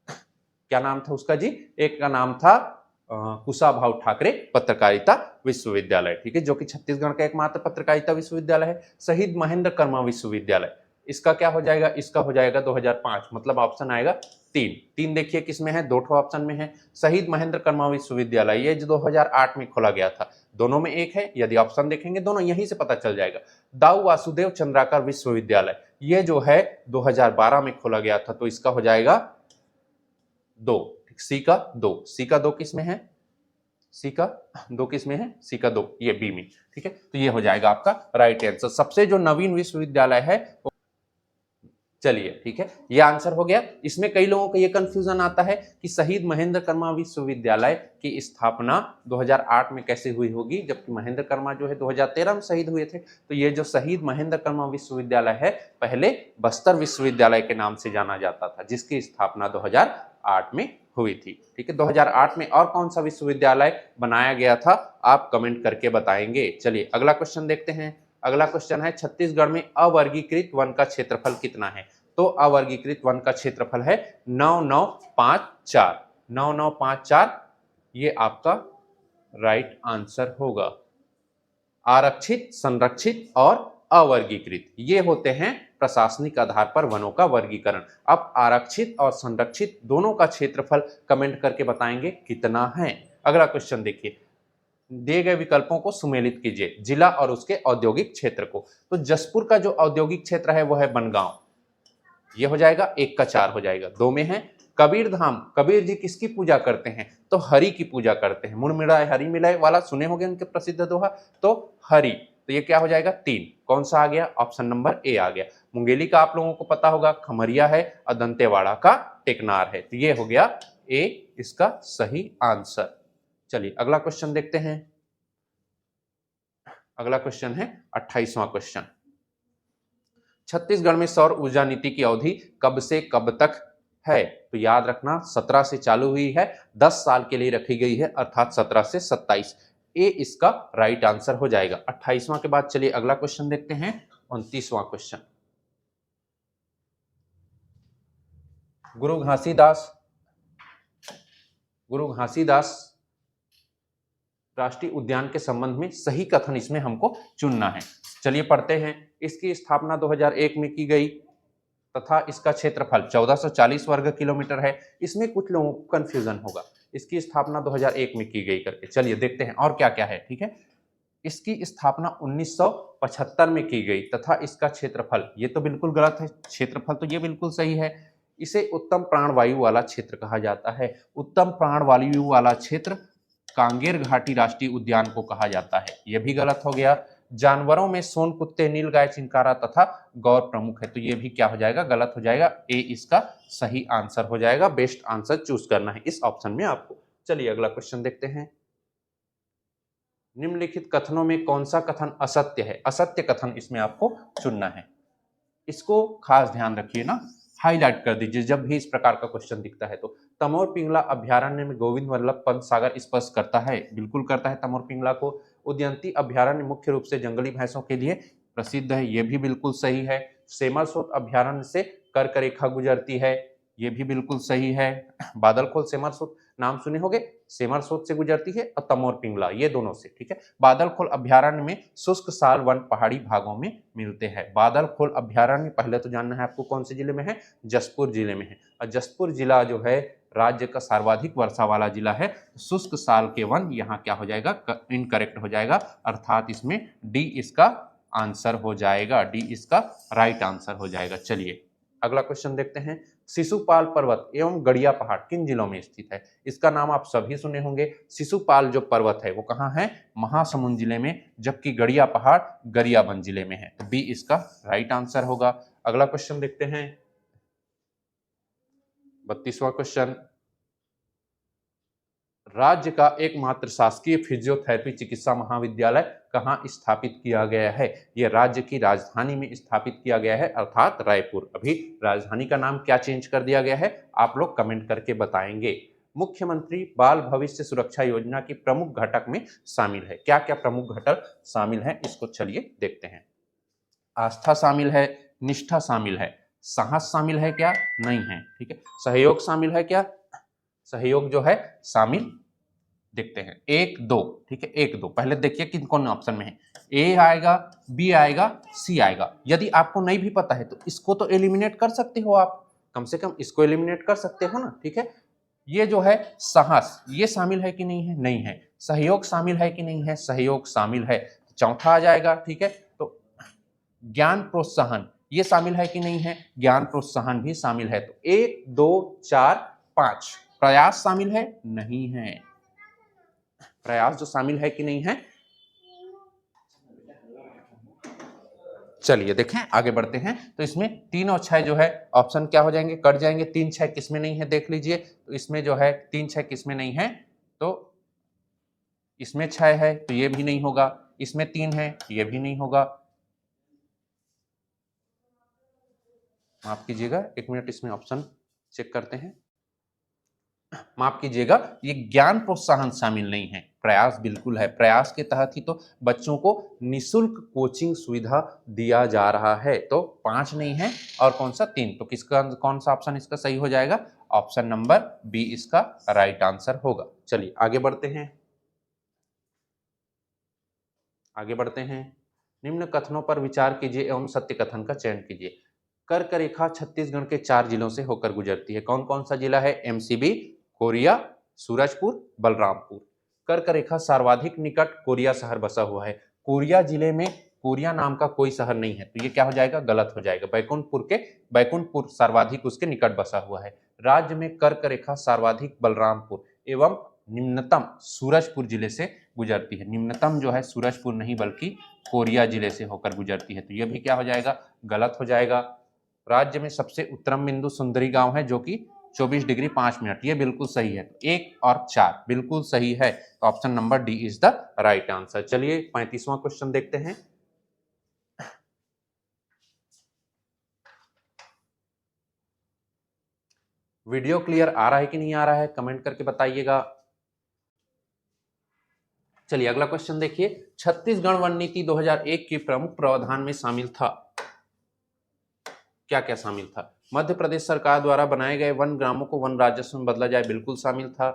क्या नाम था उसका जी, एक का नाम था कुशाभाऊ ठाकरे पत्रकारिता विश्वविद्यालय। ठीक है, जो कि छत्तीसगढ़ का एकमात्र पत्रकारिता विश्वविद्यालय है। शहीद महेंद्र कर्मा विश्वविद्यालय, इसका क्या हो जाएगा, इसका हो जाएगा 2005, मतलब ऑप्शन आएगा 3। देखिए किसमें है, 2 ऑप्शन में है। शहीद महेंद्र कर्मा विश्वविद्यालय ये जो 2008 में खोला गया था, दोनों में एक है, यदि ऑप्शन देखेंगे दोनों यहीं से पता चल जाएगा। दाऊ वासुदेव चंद्राकर विश्वविद्यालय ये जो है 2012 में खोला गया था, तो इसका हो जाएगा 2, सी का 2 किस में है, सी का 2 किस में है, सी का 2 ये बी में। ठीक है, तो ये हो जाएगा आपका राइट आंसर। सबसे जो नवीन विश्वविद्यालय है वो, चलिए ठीक है, ये आंसर हो गया। इसमें कई लोगों को ये कंफ्यूजन आता है कि शहीद महेंद्र कर्मा विश्वविद्यालय की स्थापना 2008 में कैसे हुई होगी, जबकि महेंद्र कर्मा जो है 2013 में शहीद हुए थे। तो ये जो शहीद महेंद्र कर्मा विश्वविद्यालय है पहले बस्तर विश्वविद्यालय के नाम से जाना जाता था, जिसकी स्थापना 2008 में हुई थी। ठीक है, 2008 में और कौन सा विश्वविद्यालय बनाया गया था, आप कमेंट करके बताएंगे। चलिए अगला क्वेश्चन देखते हैं। अगला क्वेश्चन है, छत्तीसगढ़ में अवर्गीकृत वन का क्षेत्रफल कितना है। तो अवर्गीकृत वन का क्षेत्रफल है 9954। 9954 ये आपका राइट आंसर होगा। आरक्षित, संरक्षित और अवर्गीकृत ये होते हैं प्रशासनिक आधार पर वनों का वर्गीकरण। अब आरक्षित और संरक्षित दोनों का क्षेत्रफल कमेंट करके बताएंगे कितना है। अगला क्वेश्चन देखिए, दिए गए विकल्पों को सुमेलित कीजिए, जिला और उसके औद्योगिक क्षेत्र को। तो जसपुर का जो औद्योगिक क्षेत्र है वो है बनगांव, ये हो जाएगा 1 का 4 हो जाएगा। 2 में है कबीर धाम, कबीर जी किसकी पूजा करते हैं? तो हरि की पूजा करते हैं। मुड़ मिलाए हरि मिलाए वाला सुने होंगे उनके प्रसिद्ध दोहा, तो हरि। तो ये क्या हो जाएगा? 3। कौन सा आ गया? ऑप्शन नंबर ए आ गया। मुंगेली का आप लोगों को पता होगा खमरिया है और दंतेवाड़ा का टेकनार है। तो ये हो गया ए इसका सही आंसर। चलिए अगला क्वेश्चन देखते हैं। अगला क्वेश्चन है 28वां क्वेश्चन। छत्तीसगढ़ में सौर ऊर्जा नीति की अवधि कब से कब तक है? तो याद रखना 17 से चालू हुई है, 10 साल के लिए रखी गई है, अर्थात 17 से 27। ए इसका राइट आंसर हो जाएगा। 28वां के बाद चलिए अगला क्वेश्चन देखते हैं, 29वां क्वेश्चन। गुरु घासीदास राष्ट्रीय उद्यान के संबंध में सही कथन इसमें हमको चुनना है। चलिए पढ़ते हैं। इसकी स्थापना 2001 में की गई तथा इसका क्षेत्रफल 1440 वर्ग किलोमीटर है। इसमें कुछ लोगों को कंफ्यूजन होगा, इसकी स्थापना 2001 में की गई करके। चलिए देखते हैं और क्या क्या है। ठीक है, इसकी स्थापना 1975 में की गई तथा इसका क्षेत्रफल, ये तो बिल्कुल गलत है, क्षेत्रफल तो ये बिल्कुल सही है। इसे उत्तम प्राणवायु वाला क्षेत्र कहा जाता है। उत्तम प्राणवायु वाला क्षेत्र कांगेर घाटी राष्ट्रीय उद्यान को कहा जाता है। यह भी गलत हो गया। जानवरों में सोन, कुत्ते, नीलगाय, चिंकारा तथा गौर प्रमुख है। तो ये भी क्या हो जाएगा? गलत हो जाएगा। ए इसका सही आंसर हो जाएगा। बेस्ट आंसर चूज करना है इस ऑप्शन में आपको। चलिए अगला क्वेश्चन देखते हैं। निम्नलिखित कथनों में कौन सा कथन असत्य है? असत्य कथन इसमें आपको चुनना है। इसको खास ध्यान रखिए ना, हाईलाइट कर दीजिए जब भी इस प्रकार का क्वेश्चन दिखता है। तो तमोर पिंगला अभ्यारण्य में गोविंद वल्लभ पंत सागर स्पर्श करता है, बिल्कुल करता है तमोर पिंगला को। उदयंती अभ्यारण्य मुख्य रूप से जंगली भैंसों के लिए प्रसिद्ध है, यह भी बिल्कुल सही है। सेमरसोत अभ्यारण्य से कर्क रेखा गुजरती है, यह भी बिल्कुल सही है। बादलखोल सेमरसोत नाम सुने होंगे, सेमरसोत से गुजरती है, और तमोर पिंगला ये दोनों से। ठीक है, बादलखोल अभ्यारण्य में शुष्क साल वन पहाड़ी भागों में मिलते हैं। बादलखोल अभ्यारण्य पहले तो जानना है आपको कौन से जिले में है? जसपुर जिले में है। और जसपुर जिला जो है राज्य का सर्वाधिक वर्षा वाला जिला है। शुष्क साल के वन यहाँ क्या हो जाएगा? इनकरेक्ट हो जाएगा, अर्थात इसमें डी इसका आंसर हो जाएगा। डी इसका राइट आंसर हो जाएगा। चलिए अगला क्वेश्चन देखते हैं। शिशुपाल पर्वत एवं गड़िया पहाड़ किन जिलों में स्थित है? इसका नाम आप सभी सुने होंगे। शिशुपाल जो पर्वत है वो कहाँ है? महासमुंद जिले में, जबकि गड़िया पहाड़ गरियाबंद जिले में है। तो बी इसका राइट आंसर होगा। अगला क्वेश्चन देखते हैं, 32वां क्वेश्चन। राज्य का एकमात्र शासकीय फिजियोथेरेपी चिकित्सा महाविद्यालय कहाँ स्थापित किया गया है? यह राज्य की राजधानी में स्थापित किया गया है, अर्थात रायपुर। अभी राजधानी का नाम क्या चेंज कर दिया गया है? आप लोग कमेंट करके बताएंगे। मुख्यमंत्री बाल भविष्य सुरक्षा योजना की प्रमुख घटक में शामिल है। क्या क्या प्रमुख घटक शामिल है इसको चलिए देखते हैं। आस्था शामिल है, निष्ठा शामिल है, साहस शामिल है क्या? नहीं है। ठीक है, सहयोग शामिल है क्या? सहयोग जो है शामिल, देखते हैं 1 2। ठीक है, 1 2 पहले देखिए किन कौन ऑप्शन में है। ए आएगा, बी आएगा, सी आएगा। यदि आपको नहीं भी पता है तो इसको तो एलिमिनेट कर सकते हो आप, कम से कम इसको एलिमिनेट कर सकते हो ना। ठीक है, ये जो है साहस, ये शामिल है कि नहीं है? नहीं है। सहयोग शामिल है कि नहीं है? सहयोग शामिल है। चौथा आ जाएगा। ठीक है, तो ज्ञान प्रोत्साहन ये शामिल है कि नहीं है? ज्ञान प्रोत्साहन भी शामिल है। तो 1 2 4 5। प्रयास शामिल है? नहीं है। प्रयास जो शामिल है कि नहीं है? चलिए देखें, आगे बढ़ते हैं। तो इसमें 3 और 6 जो है ऑप्शन क्या हो जाएंगे? कट जाएंगे। 3 6 किसमें नहीं है देख लीजिए। तो इसमें जो है 3 6 किसमें नहीं है? तो इसमें 6 है तो ये भी नहीं होगा, इसमें 3 है ये भी नहीं होगा। माफ कीजिएगा 1 मिनट, इसमें ऑप्शन चेक करते हैं। माफ कीजिएगा, ये ज्ञान प्रोत्साहन शामिल नहीं है, प्रयास बिल्कुल है। प्रयास के तहत ही तो बच्चों को निशुल्क कोचिंग सुविधा दिया जा रहा है। तो 5 नहीं है और कौन सा? 3। तो किसका कौन सा ऑप्शन इसका सही हो जाएगा? ऑप्शन नंबर बी इसका राइट आंसर होगा। चलिए आगे बढ़ते हैं, आगे बढ़ते हैं। निम्न कथनों पर विचार कीजिए एवं सत्य कथन का चयन कीजिए। कर्क रेखा छत्तीसगढ़ के 4 जिलों से होकर गुजरती है। कौन कौन सा जिला है? MCB, Korea, Surajpur, Balrampur. कर्क रेखा सर्वाधिक निकट कोरिया शहर बसा हुआ है। कोरिया जिले में कोरिया नाम का कोई शहर नहीं है, तो ये क्या हो जाएगा, गलत हो जाएगा। बैकुंठपुर सर्वाधिक उसके निकट बसा हुआ है। राज्य में कर्क रेखा सर्वाधिक बलरामपुर एवं निम्नतम सूरजपुर जिले से गुजरती है। निम्नतम जो है सूरजपुर नहीं बल्कि कोरिया जिले से होकर गुजरती है, तो यह भी क्या हो जाएगा, गलत हो जाएगा। राज्य में सबसे उत्तम बिंदु सुंदरी गांव है जो कि 24 डिग्री 5 मिनट, ये बिल्कुल सही है। 1 और 4 बिल्कुल सही है, तो option number D is the right answer. चलिए 35वां क्वेश्चन देखते हैं। वीडियो क्लियर आ रहा है कि नहीं आ रहा है, कमेंट करके बताइएगा। चलिए अगला क्वेश्चन देखिए। छत्तीसगढ़ वन नीति 2001 के प्रमुख प्रावधान में शामिल था, क्या क्या शामिल था? मध्य प्रदेश सरकार द्वारा बनाए गए वन ग्रामों को वन राजस्व में बदला जाए, बिल्कुल शामिल था।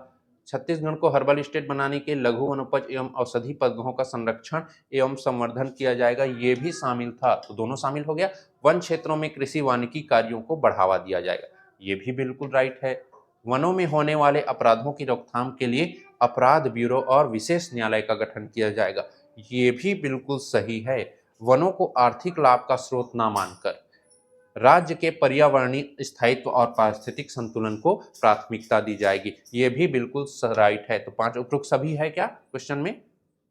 छत्तीसगढ़ को हर्बल स्टेट बनाने के लघु वनोपज एवं औषधि पौधों का संरक्षण एवं संवर्धन किया जाएगा, ये भी शामिल था, तो दोनों शामिल हो गया। वन क्षेत्रों में कृषि वानिकी कार्यों को बढ़ावा दिया जाएगा, ये भी बिल्कुल राइट है। वनों में होने वाले अपराधों की रोकथाम के लिए अपराध ब्यूरो और विशेष न्यायालय का गठन किया जाएगा, ये भी बिल्कुल सही है। वनों को आर्थिक लाभ का स्रोत न मानकर राज्य के पर्यावरणीय स्थायित्व और पारिस्थितिक संतुलन को प्राथमिकता दी जाएगी, ये भी बिल्कुल राइट है। तो 5 उपरोक्त सभी है क्या क्वेश्चन में,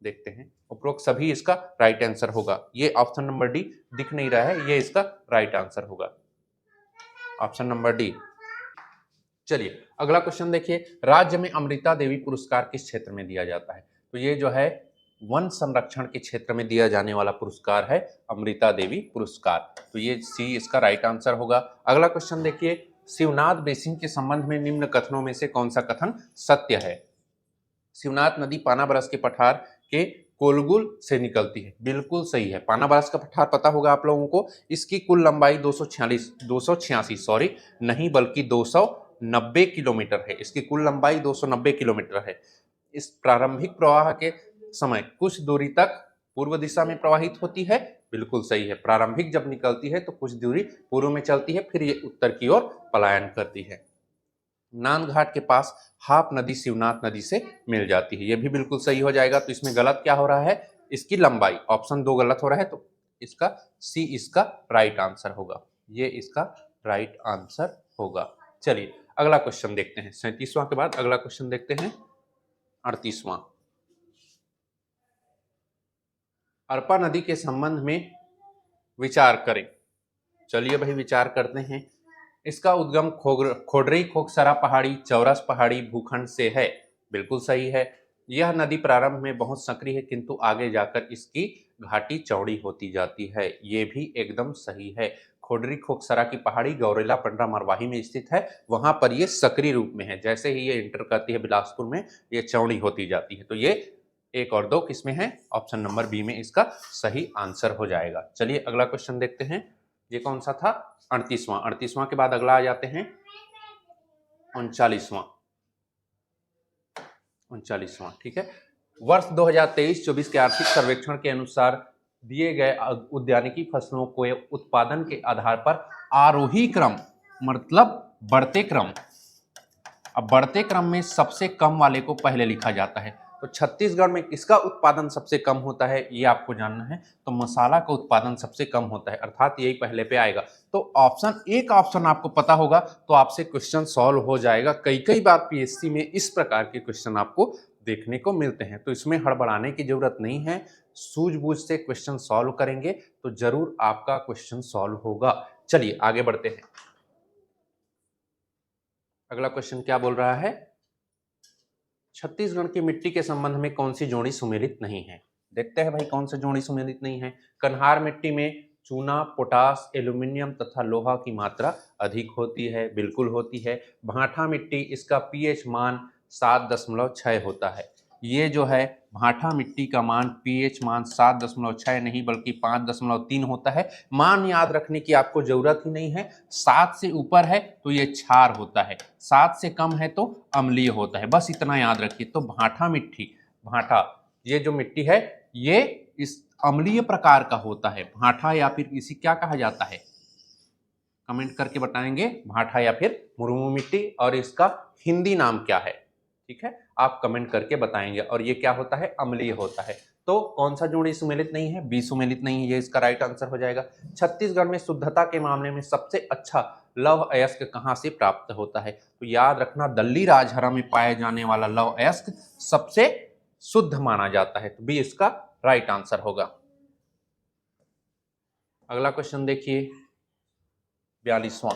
देखते हैं। उपरोक्त सभी इसका राइट आंसर होगा। ये ऑप्शन नंबर डी दिख नहीं रहा है, ये इसका राइट आंसर होगा, ऑप्शन नंबर डी। चलिए अगला क्वेश्चन देखिए। राज्य में अमृता देवी पुरस्कार किस क्षेत्र में दिया जाता है? तो ये जो है वन संरक्षण के क्षेत्र में दिया जाने वाला पुरस्कार है अमृता देवी पुरस्कार, तो ये सी इसका राइट आंसर होगा। अगला क्वेश्चन देखिए। शिवनाथ बेसिन के संबंध में निम्न कथनों में से कौन सा कथन सत्य है? शिवनाथ नदी पानाबरस के पठार के कोलगुल से निकलती है, बिल्कुल सही है। पानाबरस का पठार पता होगा आप लोगों को, इसकी कुल लंबाई 286 नहीं बल्कि 290 किलोमीटर है, इसकी कुल लंबाई 290 किलोमीटर है। इस प्रारंभिक प्रवाह के समय कुछ दूरी तक पूर्व दिशा में प्रवाहित होती है, बिल्कुल सही है। प्रारंभिक जब निकलती है तो कुछ दूरी पूर्व में चलती है, फिर ये उत्तर की ओर पलायन करती है। नांदघाट के पास हाप नदी शिवनाथ नदी से मिल जाती है, यह भी बिल्कुल सही हो जाएगा। तो इसमें गलत क्या हो रहा है, इसकी लंबाई, ऑप्शन 2 गलत हो रहा है, तो इसका सी इसका राइट आंसर होगा, ये इसका राइट आंसर होगा। चलिए अगला क्वेश्चन देखते हैं। 37वां के बाद अगला क्वेश्चन देखते हैं 38वां। अरपा नदी के संबंध में विचार करें। चलिए भाई विचार करते हैं। इसका उद्गम खोडरी खोकसरा पहाड़ी चौरस पहाड़ी भूखंड से है, बिल्कुल सही है। यह नदी प्रारंभ में बहुत संकरी है किंतु आगे जाकर इसकी घाटी चौड़ी होती जाती है, ये भी एकदम सही है। खोडरी खोकसरा की पहाड़ी गौरेला पंडरा मरवाही में स्थित है, वहां पर ये सक्रिय रूप में है। जैसे ही ये इंटर करती है बिलासपुर में, ये चौड़ी होती जाती है। तो ये 1 और 2 किसमें है, ऑप्शन नंबर बी में इसका सही आंसर हो जाएगा। चलिए अगला क्वेश्चन देखते हैं। ये कौन सा था, 38वां। 38वां के बाद अगला आ जाते हैं 39वां। 39वां ठीक है। वर्ष 2023-24 के आर्थिक सर्वेक्षण के अनुसार दिए गए उद्यानिकी फसलों को उत्पादन के आधार पर आरोही क्रम मतलब बढ़ते क्रम, अब बढ़ते क्रम में सबसे कम वाले को पहले लिखा जाता है। तो छत्तीसगढ़ में किसका उत्पादन सबसे कम होता है ये आपको जानना है, तो मसाला का उत्पादन सबसे कम होता है, अर्थात यही पहले पे आएगा। तो एक ऑप्शन आपको पता होगा तो आपसे क्वेश्चन सॉल्व हो जाएगा। कई बार पीएससी में इस प्रकार के क्वेश्चन आपको देखने को मिलते हैं, तो इसमें हड़बड़ाने की जरूरत नहीं है। सूझबूझ से क्वेश्चन सॉल्व करेंगे तो जरूर आपका क्वेश्चन सॉल्व होगा। चलिए आगे बढ़ते हैं। अगला क्वेश्चन क्या बोल रहा है, छत्तीसगढ़ की मिट्टी के संबंध में कौन सी जोड़ी सुमेलित नहीं है? देखते हैं भाई कौन सी जोड़ी सुमेलित नहीं है। कन्हार मिट्टी में चूना, पोटास, एल्यूमिनियम तथा लोहा की मात्रा अधिक होती है, बिल्कुल होती है। भाठा मिट्टी, इसका पीएच मान 7.6 होता है। ये जो है भाठा मिट्टी का मान पीएच मान 7.6 नहीं बल्कि 5.3 होता है। मान याद रखने की आपको जरूरत ही नहीं है। 7 से ऊपर है तो ये क्षार होता है, 7 से कम है तो अम्लीय होता है, बस इतना याद रखिए। तो भाठा मिट्टी, भाठा ये जो मिट्टी है ये इस अम्लीय प्रकार का होता है। भाठा या फिर इसी क्या कहा जाता है, कमेंट करके बताएंगे, भाठा या फिर मुर्मू मिट्टी, और इसका हिंदी नाम क्या है, ठीक है आप कमेंट करके बताएंगे। और ये क्या होता है, अम्लीय होता है। तो कौन सा जोड़ी सुमेलित नहीं है? बी सुमेलित नहीं है, ये इसका राइट आंसर हो जाएगा। छत्तीसगढ़ में शुद्धता के मामले में सबसे अच्छा लौह अयस्क कहां से प्राप्त होता है? तो याद रखना, दल्ली राजहरा में पाए जाने वाला लौह अयस्क सबसे शुद्ध माना जाता है, तो बी इसका राइट आंसर होगा। अगला क्वेश्चन देखिए 42वां,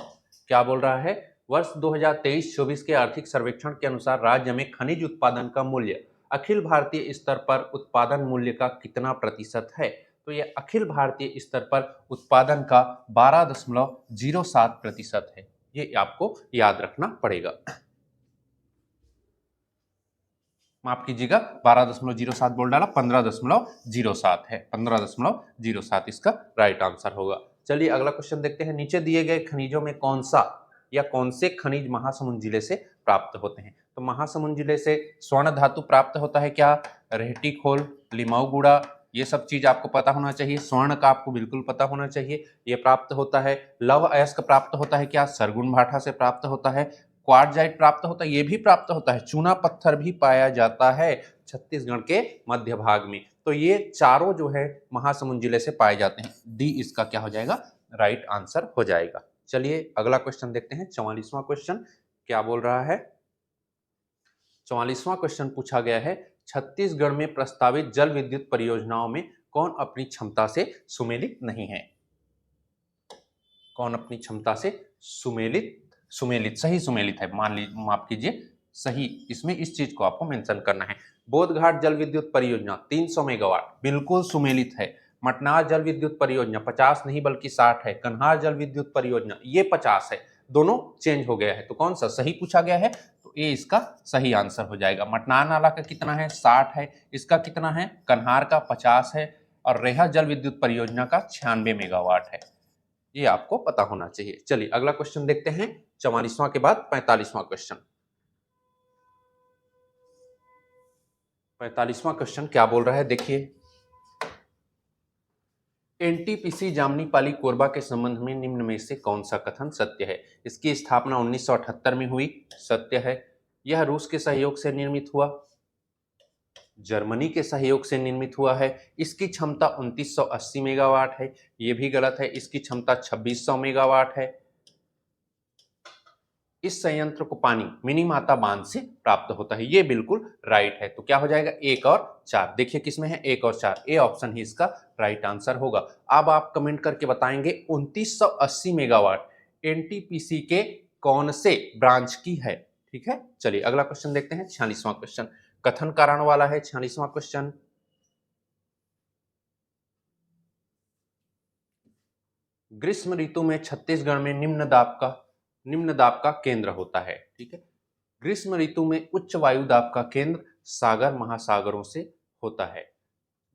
क्या बोल रहा है? वर्ष 2023-24 के आर्थिक सर्वेक्षण के अनुसार राज्य में खनिज उत्पादन का मूल्य अखिल भारतीय स्तर पर उत्पादन मूल्य का कितना प्रतिशत है? तो ये अखिल भारतीय स्तर पर उत्पादन का 12.07% है, ये आपको याद रखना पड़ेगा। माफ कीजिएगा, 12.07 बोल डाला, 15.07 है, 15.07 इसका राइट आंसर होगा। चलिए अगला क्वेश्चन देखते हैं। नीचे दिए गए खनिजों में कौन सा या कौन से खनिज महासमुंद जिले से प्राप्त होते हैं? तो महासमुंद जिले से स्वर्ण धातु प्राप्त होता है क्या? रेहटी खोल, लिमाऊ गुड़ा, ये सब चीज आपको पता होना चाहिए। स्वर्ण का आपको बिल्कुल पता होना चाहिए, ये प्राप्त होता है। लौह अयस्क प्राप्त होता है क्या? सरगुन भाठा से प्राप्त होता है। क्वार्टजाइट प्राप्त होता है, ये भी प्राप्त होता है। चूना पत्थर भी पाया जाता है छत्तीसगढ़ के मध्य भाग में। तो ये चारों जो है महासमुंद जिले से पाए जाते हैं, डी इसका क्या हो जाएगा? राइट आंसर हो जाएगा। चलिए अगला क्वेश्चन देखते हैं, 44वां क्वेश्चन क्या बोल रहा है? 44वां क्वेश्चन पूछा गया है, छत्तीसगढ़ में प्रस्तावित जल विद्युत परियोजनाओं में कौन अपनी क्षमता से सुमेलित नहीं है? कौन अपनी क्षमता से सुमेलित सही सुमेलित है, मान लीजिए, माफ कीजिए, सही, इसमें इस चीज को आपको मेंशन करना है। बोधघाट जल विद्युत परियोजना 300 मेगावाट बिल्कुल सुमेलित है। मटनार जल विद्युत परियोजना 50 नहीं बल्कि 60 है। कन्हार जल विद्युत परियोजना ये 50 है, दोनों चेंज हो गया है, तो कौन सा सही पूछा गया है? तो ये इसका सही आंसर हो जाएगा। मटनार नाला का कितना है? 60 है। इसका कितना है? कन्हार का 50 है। और रेहा जल विद्युत परियोजना का 96 मेगावाट है, ये आपको पता होना चाहिए। चलिए अगला क्वेश्चन देखते हैं, 44वां के बाद 45वां क्वेश्चन। 45वां क्वेश्चन क्या बोल रहा है, देखिए। एनटीपीसी जामनीपाली कोरबा के संबंध में निम्न में से कौन सा कथन सत्य है? इसकी स्थापना 1978 में हुई, सत्य है। यह रूस के सहयोग से निर्मित हुआ, जर्मनी के सहयोग से निर्मित हुआ है। इसकी क्षमता 2980 मेगावाट है, ये भी गलत है। इसकी क्षमता 2600 मेगावाट है। इस संयंत्र को पानी मिनीमाता बांध से प्राप्त होता है, ये बिल्कुल राइट है। तो क्या हो जाएगा? 1 और 4। देखिए किसमें है? 1 और 4, ए ऑप्शन ही इसका राइट आंसर होगा। अब आप कमेंट करके बताएंगे 2980 मेगावाट एनटीपीसी के कौन से ब्रांच की है? ठीक है, चलिए अगला क्वेश्चन देखते हैं, 46वां क्वेश्चन कथन कारण वाला है। 46वां क्वेश्चन, ग्रीष्म ऋतु में छत्तीसगढ़ में निम्न दाब का केंद्र होता है। ठीक है, ग्रीष्म ऋतु में उच्च वायु दाब का केंद्र सागर महासागरों से होता है।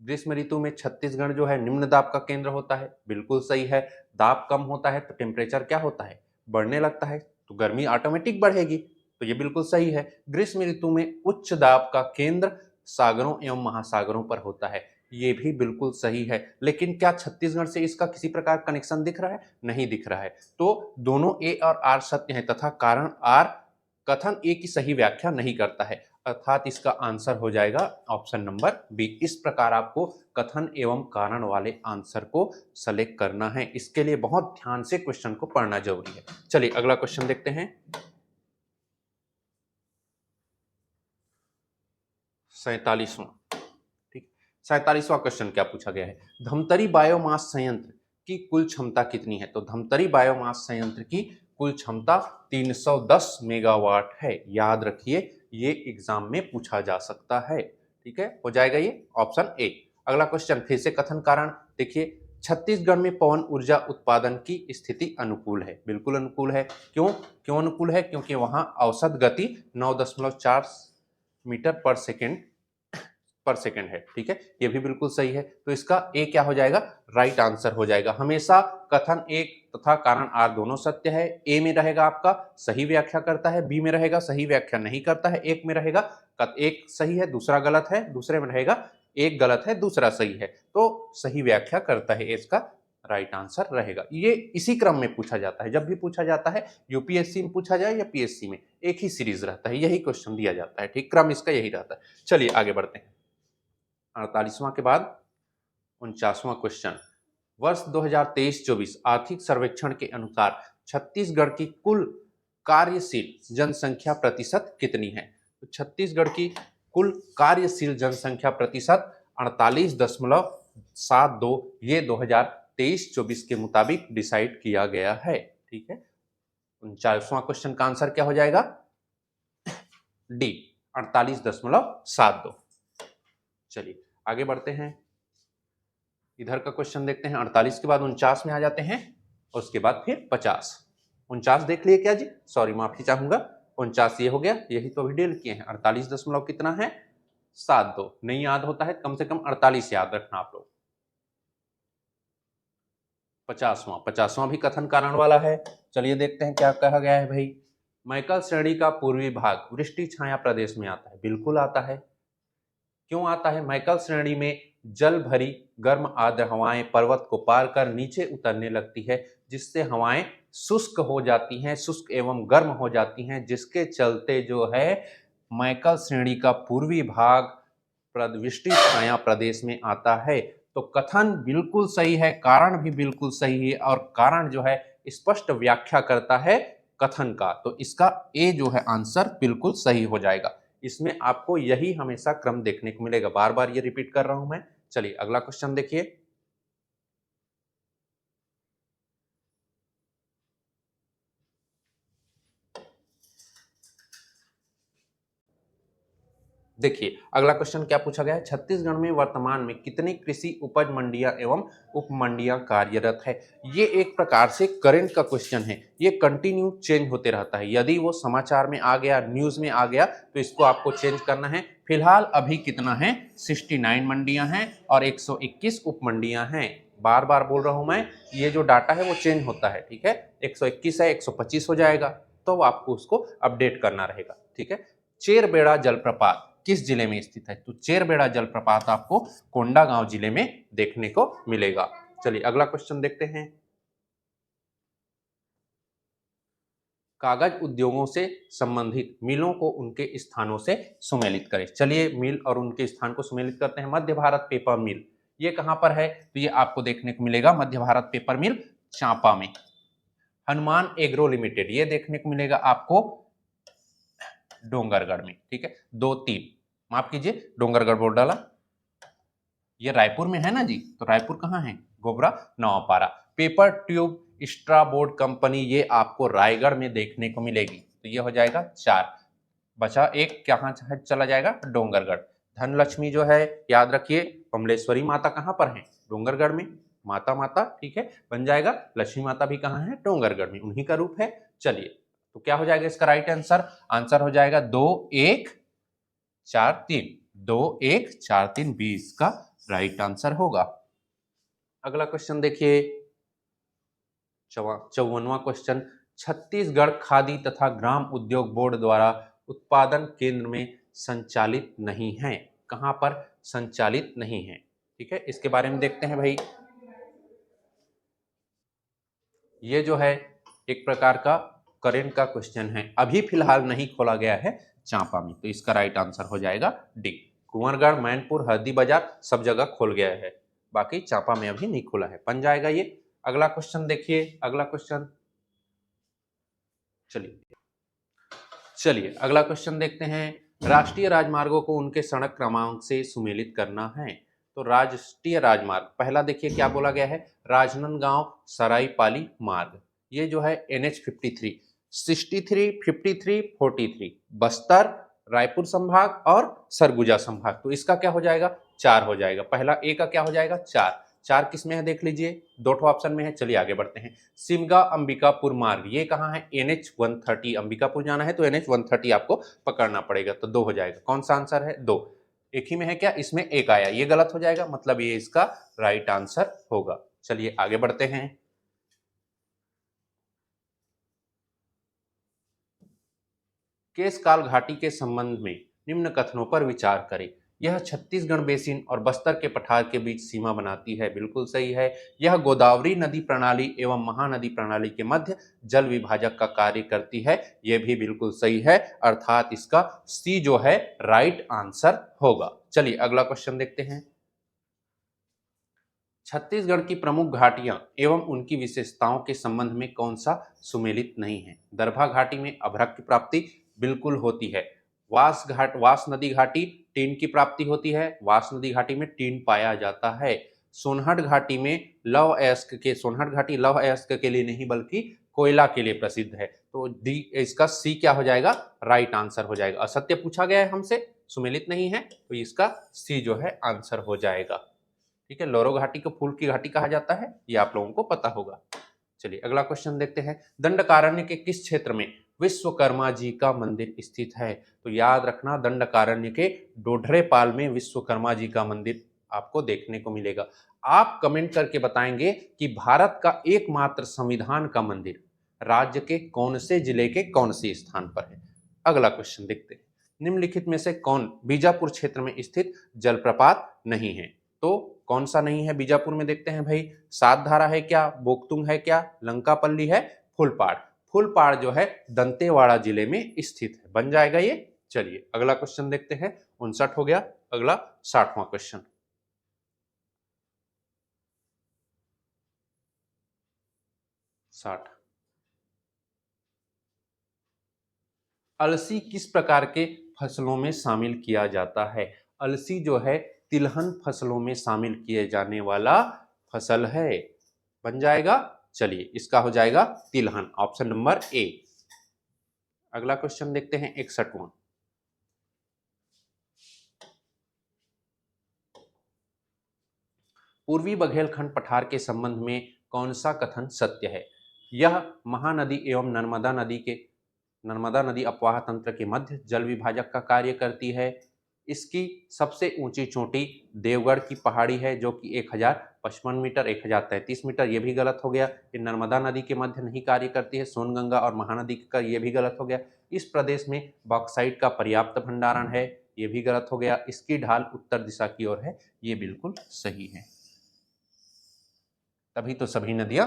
ग्रीष्म ऋतु में छत्तीसगढ़ जो है निम्न दाब का केंद्र होता है, बिल्कुल सही है। दाब कम होता है तो टेम्परेचर क्या होता है? बढ़ने लगता है, तो गर्मी ऑटोमेटिक बढ़ेगी, तो ये बिल्कुल सही है। ग्रीष्म ऋतु में उच्च दाब का केंद्र सागरों एवं महासागरों पर होता है, ये भी बिल्कुल सही है। लेकिन क्या छत्तीसगढ़ से इसका किसी प्रकार कनेक्शन दिख रहा है? नहीं दिख रहा है। तो दोनों ए और आर सत्य है तथा कारण आर कथन ए की सही व्याख्या नहीं करता है, अर्थात इसका आंसर हो जाएगा ऑप्शन नंबर बी। इस प्रकार आपको कथन एवं कारण वाले आंसर को सेलेक्ट करना है। इसके लिए बहुत ध्यान से क्वेश्चन को पढ़ना जरूरी है। चलिए अगला क्वेश्चन देखते हैं, 47वां। ठीक, 47वां क्वेश्चन क्या पूछा गया है? धमतरी बायोमास संयंत्र की कुल क्षमता कितनी है? तो धमतरी बायोमास संयंत्र की कुल क्षमता 310 मेगावाट है। याद रखिए, ये एग्जाम में पूछा जा सकता है। ठीक है, हो जाएगा ये ऑप्शन ए। अगला क्वेश्चन फिर से कथन कारण, देखिए, छत्तीसगढ़ में पवन ऊर्जा उत्पादन की स्थिति अनुकूल है, बिल्कुल अनुकूल है। क्यों अनुकूल है? क्योंकि वहां औसत गति 9.4 मीटर पर सेकेंड है। ठीक है, ये भी बिल्कुल सही है। तो इसका ए क्या हो जाएगा? राइट आंसर हो जाएगा। हमेशा कथन एक तथा कारण आर दोनों सत्य है। ए में रहेगा आपका सही व्याख्या करता है, बी में रहेगा सही व्याख्या नहीं करता है, एक में रहेगा एक सही है दूसरा गलत है, दूसरे में रहेगा एक गलत है दूसरा सही है, तो सही व्याख्या करता है, इसका राइट आंसर रहेगा। ये इसी क्रम में पूछा जाता है, जब भी पूछा जाता है यूपीएससी में पूछा जाए या पीएससी में, एक ही सीरीज रहता है, यही क्वेश्चन दिया जाता है। ठीक, क्रम इसका यही रहता है। चलिए आगे बढ़ते हैं। 48वां के बाद 49वां क्वेश्चन, वर्ष 2023-24 आर्थिक सर्वेक्षण के अनुसार छत्तीसगढ़ की कुल कार्यशील जनसंख्या प्रतिशत कितनी है? तो छत्तीसगढ़ की कुल कार्यशील जनसंख्या प्रतिशत 48.72 ये 2023-24 के मुताबिक डिसाइड किया गया है। ठीक है, 49वां क्वेश्चन का आंसर क्या हो जाएगा? डी, 48.72। चलिए आगे बढ़ते हैं, इधर का क्वेश्चन देखते हैं। 48 के बाद 49 में आ जाते हैं और उसके बाद फिर 50। 49 देख लिए क्या जी? सॉरी माफी चाहूंगा, 49 ये हो गया, यही तो अभी डील किए हैं। 48 दशमलव कितना है? 72। नहीं याद होता है कम से कम 48 याद रखना आप लोग। 50वां भी कथन कारण वाला है। चलिए देखते हैं क्या कहा गया है भाई। मैकल श्रेणी का पूर्वी भाग वृष्टि छाया प्रदेश में आता है। बिल्कुल आता है। क्यों आता है? मैकल श्रेणी में जल भरी गर्म आर्द्र हवाएं पर्वत को पार कर नीचे उतरने लगती है, जिससे हवाएं शुष्क हो जाती हैं, शुष्क एवं गर्म हो जाती हैं, जिसके चलते जो है मैकल श्रेणी का पूर्वी भाग वृष्टि छाया प्रदेश में आता है। तो कथन बिल्कुल सही है, कारण भी बिल्कुल सही है, और कारण जो है स्पष्ट व्याख्या करता है कथन का। तो इसका ए जो है आंसर बिल्कुल सही हो जाएगा। इसमें आपको यही हमेशा क्रम देखने को मिलेगा, बार बार ये रिपीट कर रहा हूं मैं। चलिए अगला क्वेश्चन देखिए। देखिए अगला क्वेश्चन क्या पूछा गया है? छत्तीसगढ़ में वर्तमान में कितनी कृषि उपज मंडियां एवं उप मंडियां कार्यरत है? ये एक प्रकार से करंट का क्वेश्चन है, ये कंटिन्यू चेंज होते रहता है। यदि वो समाचार में आ गया, न्यूज में आ गया, तो इसको आपको चेंज करना है। फिलहाल अभी कितना है? 69 मंडियां हैं और 121 उप मंडियां हैं। बार बार बोल रहा हूं मैं, ये जो डाटा है वो चेंज होता है। ठीक है, 121 है, 125 हो जाएगा, तो आपको उसको अपडेट करना रहेगा। ठीक है, चेरबेड़ा जलप्रपात किस जिले में स्थित है? तो चेरबेड़ा जलप्रपात आपको कोंडागांव जिले में देखने को मिलेगा। चलिए अगला क्वेश्चन देखते हैं। कागज उद्योगों से संबंधित मिलों को उनके स्थानों से सुमेलित करें। चलिए मिल और उनके स्थान को सुमेलित करते हैं। मध्य भारत पेपर मिल, ये कहां पर है? तो ये आपको देखने को मिलेगा मध्य भारत पेपर मिल चांपा में। हनुमान एग्रो लिमिटेड, ये देखने को मिलेगा आपको डोंगरगढ़ में। ठीक है, 2-3 माफ कीजिए, डोंगरगढ़ बोल डाला। ये रायपुर में है ना जी, तो रायपुर कहाँ है? Gobra Navapara. Paper tube straw board company, ये आपको रायगढ़ में देखने को मिलेगी। तो ये हो जाएगा 4, बचा एक, कहाँ चला जाएगा? डोंगरगढ़। धनलक्ष्मी जो है याद रखिए, कमलेश्वरी माता कहाँ पर है? डोंगरगढ़ में। माता माता, ठीक है, बन जाएगा। लक्ष्मी माता भी कहाँ है? डोंगरगढ़ में, उन्हीं का रूप है। चलिए तो क्या हो जाएगा इसका राइट आंसर? आंसर हो जाएगा 2-1-4-3, 2-1-4-3 20 का राइट आंसर होगा। अगला क्वेश्चन देखिए, 54वां क्वेश्चन, छत्तीसगढ़ खादी तथा ग्राम उद्योग बोर्ड द्वारा उत्पादन केंद्र में संचालित नहीं है। कहां पर संचालित नहीं है? ठीक है, इसके बारे में देखते हैं भाई। ये जो है एक प्रकार का करेंट का क्वेश्चन है, अभी फिलहाल नहीं खोला गया है चांपा में, तो इसका राइट आंसर हो जाएगा डी। कुंवरगढ़, मैनपुर, हरदी बाजार सब जगह खोल गया है, बाकी चांपा में अभी नहीं खोला है, बन जाएगा ये। अगला क्वेश्चन देखिए, अगला क्वेश्चन, चलिए अगला क्वेश्चन देखते हैं। राष्ट्रीय राजमार्गों को उनके सड़क क्रमांक से सुमेलित करना है। तो राष्ट्रीय राजमार्ग, पहला देखिए क्या बोला गया है? राजनांदगांव सराईपाली मार्ग, ये जो है NH 53, 63, 53, 43 बस्तर, रायपुर संभाग और सरगुजा संभाग। तो इसका क्या हो जाएगा? 4 हो जाएगा। पहला ए का क्या हो जाएगा? 4। 4 किस में है देख लीजिए, 2 ऑप्शन में है। चलिए आगे बढ़ते हैं। सिमगा अंबिकापुर मार्ग, ये कहाँ है? NH 130, अंबिकापुर जाना है तो NH 130 आपको पकड़ना पड़ेगा, तो 2 हो जाएगा। कौन सा आंसर है? 2। एक ही में है क्या? इसमें एक आया, ये गलत हो जाएगा, मतलब ये इसका राइट आंसर होगा। चलिए आगे बढ़ते हैं। केशकाल घाटी के संबंध में निम्न कथनों पर विचार करें। यह छत्तीसगढ़ बेसिन और बस्तर के पठार के बीच सीमा बनाती है, बिल्कुल सही है। यह गोदावरी नदी प्रणाली एवं महानदी प्रणाली के मध्य जल विभाजक का कार्य करती है, यह भी बिल्कुल सही है, अर्थात इसका सी जो है राइट आंसर होगा। चलिए अगला क्वेश्चन देखते हैं। छत्तीसगढ़ की प्रमुख घाटियां एवं उनकी विशेषताओं के संबंध में कौन सा सुमेलित नहीं है? दरभा घाटी में अभ्रक की प्राप्ति बिल्कुल होती है। वास नदी घाटी टीन की प्राप्ति होती है, वास नदी घाटी में टीन पाया जाता है। सोनहठ घाटी में सोनहठ घाटी लौह अयस्क के लिए नहीं बल्कि कोयला के लिए प्रसिद्ध है, तो डी इसका सी क्या हो जाएगा? राइट आंसर हो जाएगा। असत्य पूछा गया है हमसे, सुमेलित नहीं है, तो इसका सी जो है आंसर हो जाएगा। ठीक है, लौरो घाटी को फूल की घाटी कहा जाता है, ये आप लोगों को पता होगा। चलिए अगला क्वेश्चन देखते हैं। दंडकारण्य के किस क्षेत्र में विश्वकर्मा जी का मंदिर स्थित है? तो याद रखना, दंडकारण्य के डोडरेपाल में विश्वकर्मा जी का मंदिर आपको देखने को मिलेगा। आप कमेंट करके बताएंगे कि भारत का एकमात्र संविधान का मंदिर राज्य के कौन से जिले के कौन से स्थान पर है। अगला क्वेश्चन देखते हैं। निम्नलिखित में से कौन बीजापुर क्षेत्र में स्थित जलप्रपात नहीं है? तो कौन सा नहीं है बीजापुर में? देखते हैं भाई। सात धारा है क्या? बोकतुंग है क्या? लंकापल्ली है? फुलपाड़? फुलपाड़ जो है दंतेवाड़ा जिले में स्थित है, बन जाएगा ये। चलिए अगला क्वेश्चन देखते हैं। 59 हो गया, अगला 60वां क्वेश्चन। अलसी किस प्रकार के फसलों में शामिल किया जाता है? अलसी जो है तिलहन फसलों में शामिल किए जाने वाला फसल है, बन जाएगा। चलिए इसका हो जाएगा तिलहन, ऑप्शन नंबर ए। अगला क्वेश्चन देखते हैं 61वां। पूर्वी बघेलखंड पठार के संबंध में कौन सा कथन सत्य है? यह महानदी एवं नर्मदा नदी अपवाह तंत्र के मध्य जल विभाजक का कार्य करती है। इसकी सबसे ऊंची चोटी देवगढ़ की पहाड़ी है जो कि 1055 मीटर 1033 मीटर, ये भी गलत हो गया। ये नर्मदा नदी के मध्य नहीं कार्य करती है, सोनगंगा और महानदी का, ये भी गलत हो गया। इस प्रदेश में बॉक्साइट का पर्याप्त भंडारण है, ये भी गलत हो गया। इसकी ढाल उत्तर दिशा की ओर है, ये बिल्कुल सही है। तभी तो सभी नदियां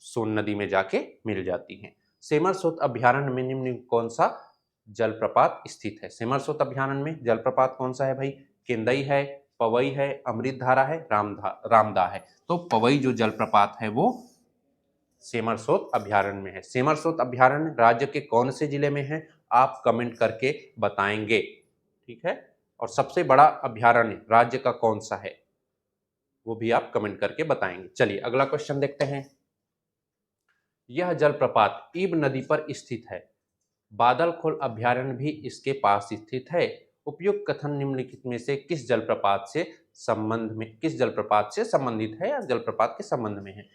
सोन नदी में जाके मिल जाती हैं। सेमरसोत अभ्यारण्य में निम्न कौन सा जलप्रपात स्थित है? सेमरसोत अभ्यारण्य में जलप्रपात कौन सा है भाई? केंदई है, पवई है, अमृतधारा है, रामदा है। तो पवई जो जलप्रपात है वो सेमरसोत अभ्यारण्य में है। सेमरसोत अभ्यारण्य राज्य के कौन से जिले में है? आप कमेंट करके बताएंगे, ठीक है। और सबसे बड़ा अभ्यारण्य राज्य का कौन सा है, वो भी आप कमेंट करके बताएंगे। चलिए अगला क्वेश्चन देखते हैं। यह जलप्रपात ईब नदी पर स्थित है, बादलखोल अभ्यारण्य भी इसके पास स्थित है। उपयुक्त कथन निम्नलिखित में से किस जलप्रपात से संबंधित है या जलप्रपात के संबंध में है?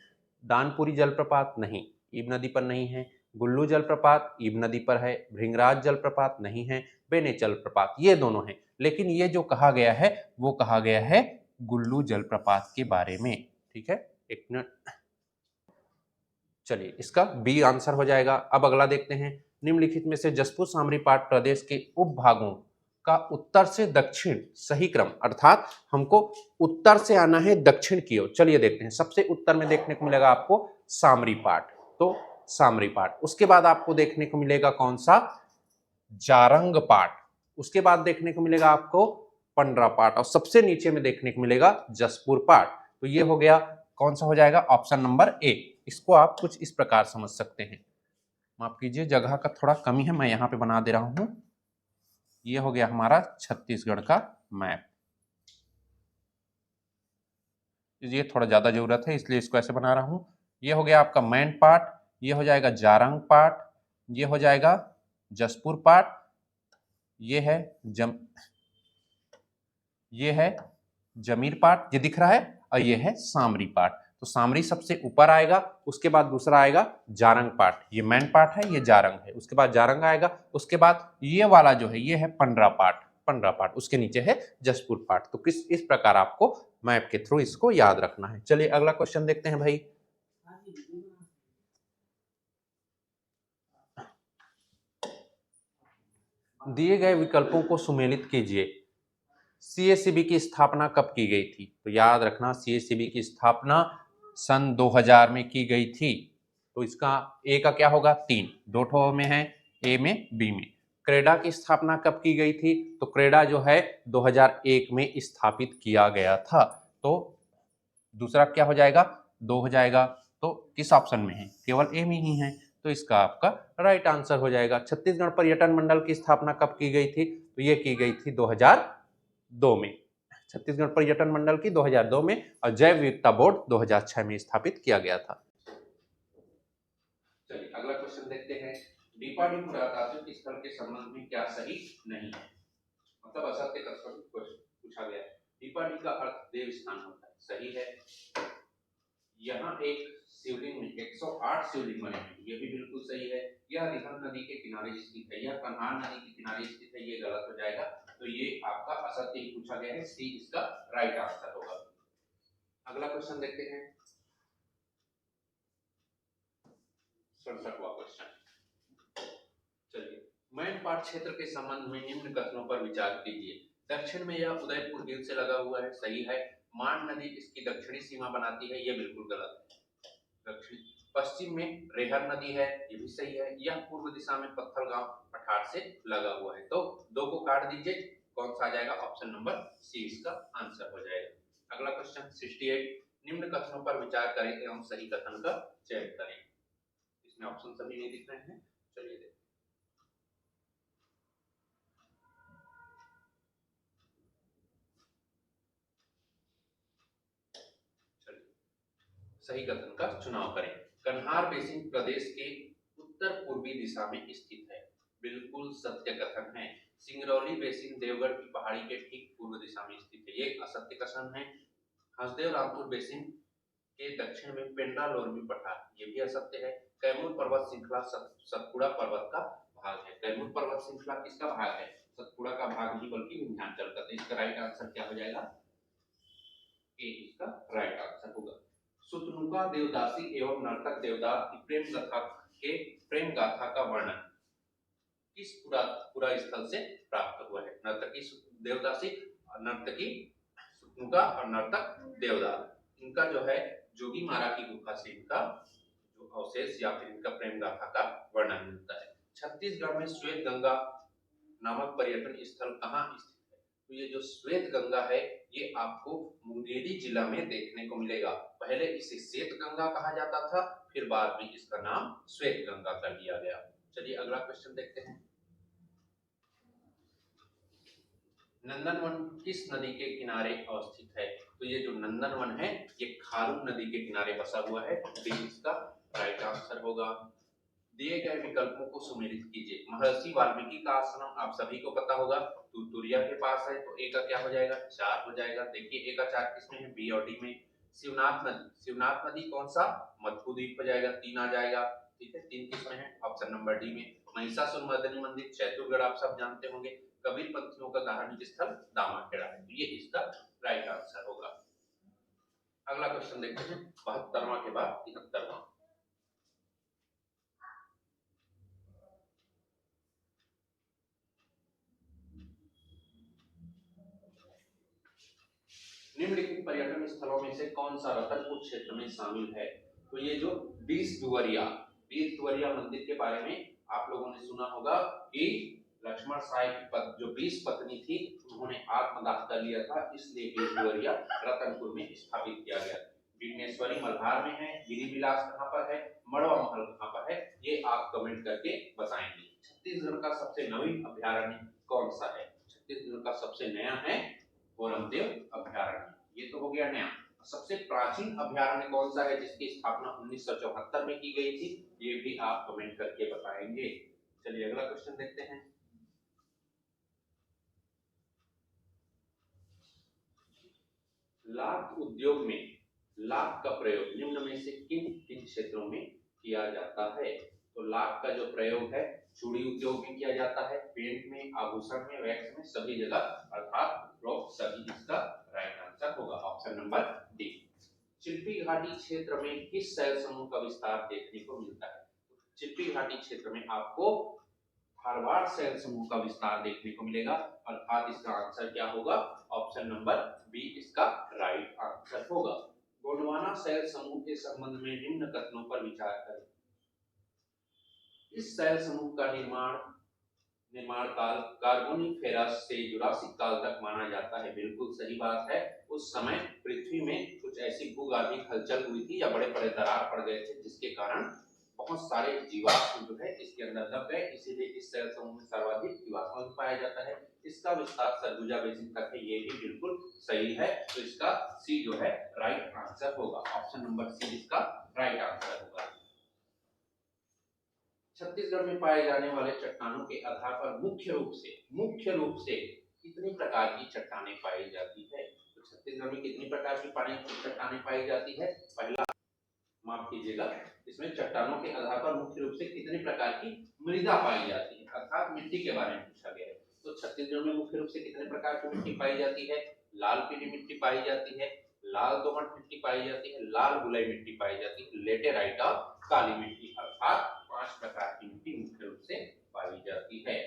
दानपुरी जलप्रपात नहीं, ईब नदी पर नहीं है। गुल्लू जलप्रपात ईब नदी पर है। भृंगराज जलप्रपात नहीं है। बेने जलप्रपात, ये दोनों हैं, लेकिन ये जो कहा गया है वो कहा गया है गुल्लू जलप्रपात के बारे में, ठीक है। एक मिनट, चलिए इसका बी आंसर हो जाएगा। अब अगला देखते हैं। निम्नलिखित में से जसपुर सामरी पाट प्रदेश के उपभागों का उत्तर से दक्षिण सही क्रम, अर्थात हमको उत्तर से आना है दक्षिण की ओर। चलिए देखते हैं। सबसे उत्तर में देखने को मिलेगा आपको सामरी पाट, तो सामरी पाट। उसके बाद आपको देखने को मिलेगा कौन सा? जारंग पाट। उसके बाद देखने को मिलेगा आपको पंडरा पाट, और सबसे नीचे में देखने को मिलेगा जसपुर पाट। तो ये हो गया, कौन सा हो जाएगा? Option number A. इसको आप कुछ इस प्रकार समझ सकते हैं, माफ कीजिए जगह का थोड़ा कमी है, मैं यहाँ पे बना दे रहा हूं। ये हो गया हमारा छत्तीसगढ़ का मैप, ये थोड़ा ज्यादा जरूरत है इसलिए इसको ऐसे बना रहा हूं। ये हो गया आपका मैन पाट, ये हो जाएगा जारंग पाट, ये हो जाएगा जसपुर पाट, ये है जमीर पाट, ये दिख रहा है, और ये है सामरी पाट। तो सामरी सबसे ऊपर आएगा, उसके बाद दूसरा आएगा जारंग पाट, ये मैन पाट है, ये जारंग है, उसके बाद जारंग आएगा, उसके बाद ये वाला जो है ये है पंडरा पाट, उसके नीचे है जसपुर पाट। तो इस प्रकार आपको मैप के थ्रू इसको याद रखना है। चलिए अगला क्वेश्चन देखते हैं भाई। दिए गए विकल्पों को सुमेलित कीजिए। सीएससीबी की स्थापना कब की गई थी? तो याद रखना सीएससीबी की स्थापना सन 2000 में की गई थी। तो इसका ए का क्या होगा? 3, दो ठो में है, ए में, बी में। क्रेडा की स्थापना कब की गई थी? तो क्रेडा जो है 2001 में स्थापित किया गया था। तो दूसरा क्या हो जाएगा? 2 हो जाएगा। तो किस ऑप्शन में है? केवल ए में ही है, तो इसका आपका राइट आंसर हो जाएगा। छत्तीसगढ़ पर्यटन मंडल की स्थापना कब की गई थी? तो ये की गई थी 2002 में। छत्तीसगढ़ पर्यटन मंडल की 2002 में, और जैव विविधता बोर्ड 2006 में स्थापित किया गया था। चलिए अगला क्वेश्चन देखते हैं। डीपाडी पुरातात्विक स्थल के संबंध में क्या सही नहीं है? मतलब असत्य कथन पूछा गया है। डीपाडी का अर्थ देव स्थान होता है, सही है। यहाँ एक शिवलिंग में 108 शिवलिंग बने हैं, ये भी बिल्कुल सही है। यह रिहर नदी के किनारे स्थित है, यह कन्हार नदी के किनारे स्थित है, ये गलत हो जाएगा। तो ये आपका असत्य ही पूछा गया है, सी इसका राइट आंसर होगा। अगला क्वेश्चन देखते हैं, 67वां क्वेश्चन। चलिए, मैनपाट क्षेत्र के संबंध में निम्न कथनों पर विचार कीजिए। दक्षिण में यह उदयपुर गिर से लगा हुआ है, सही है। मान नदी इसकी दक्षिणी सीमा बनाती है, यह बिल्कुल गलत है। दक्षिण पश्चिम में रेहर नदी है, ये भी सही है। यह पूर्व दिशा में पत्थर गांव पठार से लगा हुआ है। तो दो को काट दीजिए, कौन सा आ जाएगा? ऑप्शन नंबर सी इसका आंसर हो जाएगा। अगला क्वेश्चन 68, निम्न कथनों पर विचार करें एवं सही कथन का चयन करें। इसमें ऑप्शन सभी नहीं दिख रहे हैं, चलिए देखते हैं। सही कथन का चुनाव करें। कन्हार बेसिन प्रदेश के उत्तर पूर्वी दिशा में स्थित है, बिल्कुल सत्य कथन है। सिंगरौली बेसिन देवगढ़ की पहाड़ी के ठीक पूर्व दिशा में स्थित है, ये असत्य कथन है। हसदेव रामपुर बेसिन के दक्षिण में पेंड्रा लोरमी पठार, ये भी असत्य है। कैमूर पर्वत श्रृंखला सतपुड़ा पर्वत का भाग है। कैमूर पर्वत श्रृंखला किसका भाग है? सतपुड़ा का भाग नहीं बल्कि विंध्याचल का। तो इसका राइट आंसर क्या हो जाएगा? ए इसका राइट आंसर होगा। सुतनुका देवदासी एवं नर्तक देवदास की प्रेम गाथा का वर्णन किस पुरा स्थल से प्राप्त हुआ है? नर्तकी देवदासी, नर्तकी सुतनुका और नर्तक देवदास, इनका जो है जोगी मारा की गुफा से इनका जो अवशेष या फिर इनका प्रेम गाथा का वर्णन मिलता है। छत्तीसगढ़ में श्वेत गंगा नामक पर्यटन स्थल कहाँ स्थित है? तो ये जो श्वेत गंगा है, ये आपको मुंगेरी जिला में देखने को मिलेगा। पहले इसे श्वेत गंगा कहा जाता था, फिर बाद में इसका नाम श्वेत गंगा कर दिया गया। चलिए अगला क्वेश्चन देखते हैं। नंदनवन किस नदी के किनारे अवस्थित है? तो ये जो नंदनवन है, ये खारून नदी के किनारे बसा हुआ है, डी इसका राइट आंसर होगा। दिए गए विकल्पों को सुमेलित कीजिए। महर्षि वाल्मीकि का आश्रम आप सभी को पता होगा, तुतुरिया के पास है, तो ए का क्या हो जाएगा? 4 हो जाएगा। देखिए ए का 4 किसमें है? बी और डी में। शिवनाथ नदी कौन सा? मधुद्वीप हो जाएगा, 3 आ जाएगा। ठीक है, 3 किसमें है? ऑप्शन नंबर डी में। महिषासुर मर्दिनी मंदिर चैतुरगढ़ आप सब जानते होंगे। कबीर पंथियों का धार्मिक स्थल दामाखेड़ा है, तो ये इसका राइट आंसर होगा। अगला क्वेश्चन देखते हैं, 72वां के बाद 73वां। निम्नलिखित पर्यटन स्थलों में से कौन सा रतनपुर क्षेत्र में शामिल है? तो ये जो बीस दुवरिया मंदिर के बारे में आप लोगों ने सुना होगा कि लक्ष्मण साय की जो 20 पत्नी थी, उन्होंने आत्मदाह कर लिया था, इसलिए बीस दुवरिया रतनपुर में स्थापित किया गया। विघ्नेश्वरी मल्हार में है, गिरिविलास कहाँ पर है, मड़वा महल कहाँ पर है, ये आप कमेंट करके बताएंगे। छत्तीसगढ़ का सबसे नवीन अभ्यारण्य कौन सा है? छत्तीसगढ़ का सबसे नया है कोरमदेव अभ्यारण्य, ये तो हो गया नया। सबसे प्राचीन अभ्यारण्य कौन सा है जिसकी स्थापना 1974 में की गई थी? ये भी आप कमेंट करके बताएंगे। चलिए अगला क्वेश्चन देखते हैं। लाख उद्योग में लाख का प्रयोग निम्न में से किन किन क्षेत्रों में किया जाता है? तो लाख का जो प्रयोग है चूड़ी उद्योग में किया जाता है, पेंट में, आभूषण में, वैक्स में, सभी जगह, अर्थात सभी इसका राइट आंसर होगा, ऑप्शन नंबर डी। चिल्पी घाटी क्षेत्र में किस शैल समूह का विस्तार देखने को मिलता है? चिल्पी घाटी क्षेत्र में आपको खारवाड़ शैल समूह का विस्तार देखने को मिलेगा, अर्थात इसका आंसर क्या होगा, ऑप्शन नंबर बी इसका राइट आंसर होगा। गोंडवाना शैल समूह के संबंध में निम्न कथनों पर विचार करें। इस शैल समूह का निर्माण काल कार्बोनिफेरस से जुरासिक काल तक माना जाता है। बिल्कुल सही बात है। उस समय पृथ्वी में कुछ ऐसी भूगर्भिक हलचल हुई थी या बड़े बड़े दरार पड़ गए थे, जिसके कारण बहुत सारे जीवाश्म जो है इसके अंदर दब गए, इसीलिए इस शैल समूह में सर्वाधिक जीवाश्म पाया जाता है। इसका विस्तार सरगुजा बेसिन तक है, ये भी बिल्कुल सही है। तो इसका सी जो है राइट आंसर होगा, ऑप्शन नंबर सी इसका राइट आंसर होगा। छत्तीसगढ़ में पाए जाने वाले चट्टानों के आधार पर मुख्य रूप से कितनी प्रकार की चट्टानें पाई जाती है। तो छत्तीसगढ़ में कितनी प्रकार की चट्टानें पाई जाती है, पहला माफ कीजिएगा, इसमें चट्टानों के आधार पर मुख्य रूप से कितनी प्रकार की मृदा पाई जाती है, अर्थात मिट्टी के बारे में पूछा गया है। तो छत्तीसगढ़ में मुख्य रूप से कितने प्रकार की मिट्टी पाई जाती है, लाल पीली मिट्टी पाई जाती है, लाल दोमट मिट्टी पाई जाती है, लाल गुलई मिट्टी पाई जाती है, लेटेराइट और काली मिट्टी, अर्थात 5 प्रकार की मिट्टी मुख्य रूप से पाई जाती है।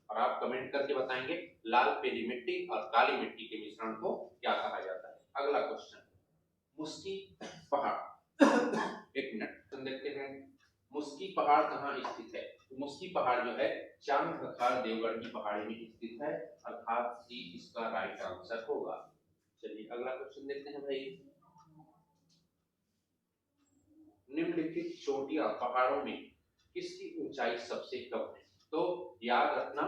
और आप कमेंट करके बताएंगे लाल पीली मिट्टी और काली मिट्टी के मिश्रण को क्या कहा जाता है। अगला क्वेश्चन, मुस्की पहाड़ एक मिनट देखते हैं, मुस्की पहाड़ कहाँ स्थित है। तो मुस्की पहाड़ जो है चांद खखार देवगढ़ की पहाड़ी में स्थित है, अर्थात सी इसका राइट आंसर होगा। चलिए अगला क्वेश्चन देखते हैं भाई, निम्नलिखित चोटियां पहाड़ों में किसकी ऊंचाई सबसे कम है। तो याद रखना,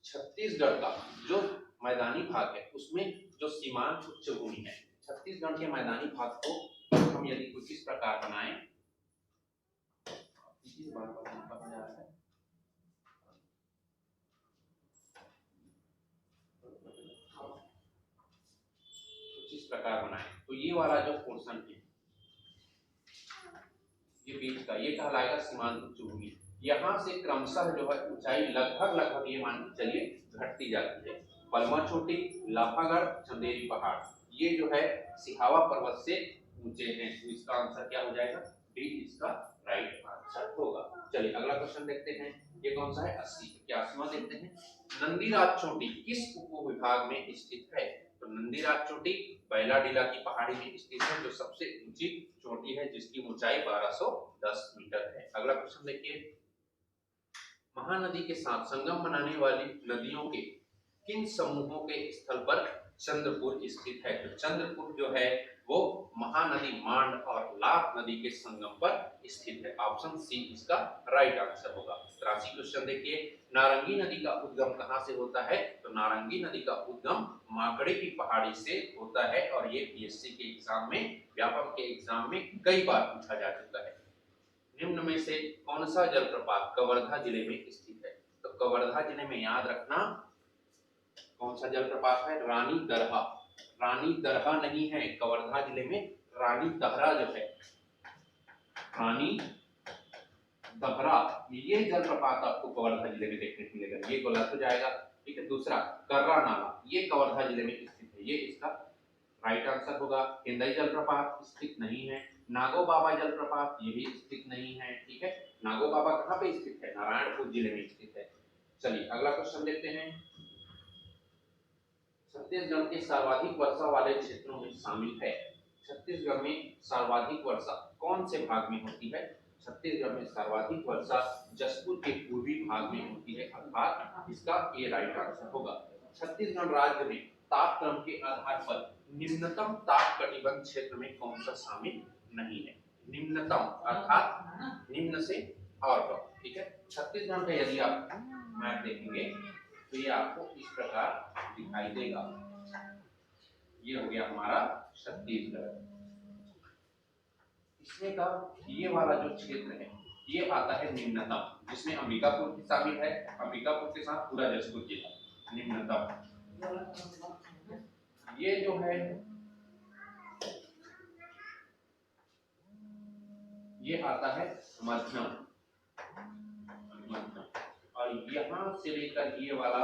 छत्तीसगढ़ का जो मैदानी भाग है उसमें जो सीमांत उच्च भूमि है, छत्तीसगढ़ के मैदानी भाग को हम यदि कुछ इस प्रकार बनाएं, इस बार कहा जा रहा है, कुछ इस प्रकार बनाएं, तो ये वाला जो पोर्शन है, ये बीच का, ये कहलाएगा सीमांत उच्च भूमि। यहाँ से क्रमशः जो है ऊंचाई लगभग ये मान के चलिए घटती जाती है। बलमा चोटी, लाफागढ़, चंदेरी पहाड़, ये जो है सिहावा पर्वत से ऊंचे हैं। तो इसका आंसर क्या हो जाएगा, डी इसका राइट आंसर होगा। चलिए अगला क्वेश्चन देखते हैं, ये कौन सा है, 81वां देखते हैं, नंदीराज चोटी किस उप विभाग में स्थित है। तो नंदीराज चोटी बैलाडीला की पहाड़ी में स्थित है, जो सबसे ऊंची चोटी है, जिसकी ऊंचाई 1210 मीटर है। अगला क्वेश्चन देखिए, महानदी के साथ संगम बनाने वाली नदियों के किन समूहों के स्थल पर चंद्रपुर स्थित है। तो चंद्रपुर जो है वो महानदी मांड और लाख नदी के संगम पर स्थित है, ऑप्शन सी इसका राइट आंसर होगा। 83 क्वेश्चन देखिए, नारंगी नदी का उद्गम कहां से होता है। तो नारंगी नदी का उद्गम माकड़े की पहाड़ी से होता है, और ये पीएससी के एग्जाम में, व्यापक के एग्जाम में कई बार पूछा जा चुका है। निम्न में से कौन सा जलप्रपात कवर्धा जिले में स्थित है। तो कवर्धा जिले में याद रखना कौन सा जलप्रपात है, रानी दरहा। रानी दरहा नहीं है, कवर्धा जिले में रानी दहरा जो है, रानी दहरा, ये जलप्रपात आपको कवर्धा जिले में देखने को मिलेगा, ये गलत हो जाएगा। ठीक है, दूसरा कर्रा नाला, ये कवर्धा जिले में स्थित है, ये इसका राइट आंसर होगा। हिंदई जलप्रपात स्थित नहीं है। नागो बाबा जलप्रपात ये भी स्थित नहीं है। ठीक है, नागो बाबा कहाँ पे स्थित है, नारायणपुर जिले में स्थित है। चलिए अगला क्वेश्चन देखते हैं, छत्तीसगढ़ के सर्वाधिक वर्षा वाले क्षेत्रों में शामिल है। छत्तीसगढ़ में सर्वाधिक वर्षा कौन से भाग में होती है। छत्तीसगढ़ में सर्वाधिक वर्षा जसपुर के पूर्वी भाग में होती है, अर्थात इसका ये राइट आंसर होगा। छत्तीसगढ़ राज्य में तापक्रम के आधार पर निम्नतम ताप कटिबंध क्षेत्र में कौन सा शामिल नहीं है। निम्नतम अर्थात निम्न से और कम। ठीक है, छत्तीसगढ़ का यदि आप मैप देखेंगे तो ये आपको इस प्रकार दिखाई देगा, ये हो गया हमारा छत्तीसगढ़। इसमें का ये वाला जो क्षेत्र है ये आता है निम्नतम, जिसमें अंबिकापुर शामिल है, अंबिकापुर के साथ पूरा जसपुर जिला निम्नतम। ये जो है ये आता है मध्यम, और यहाँ से लेकर ये वाला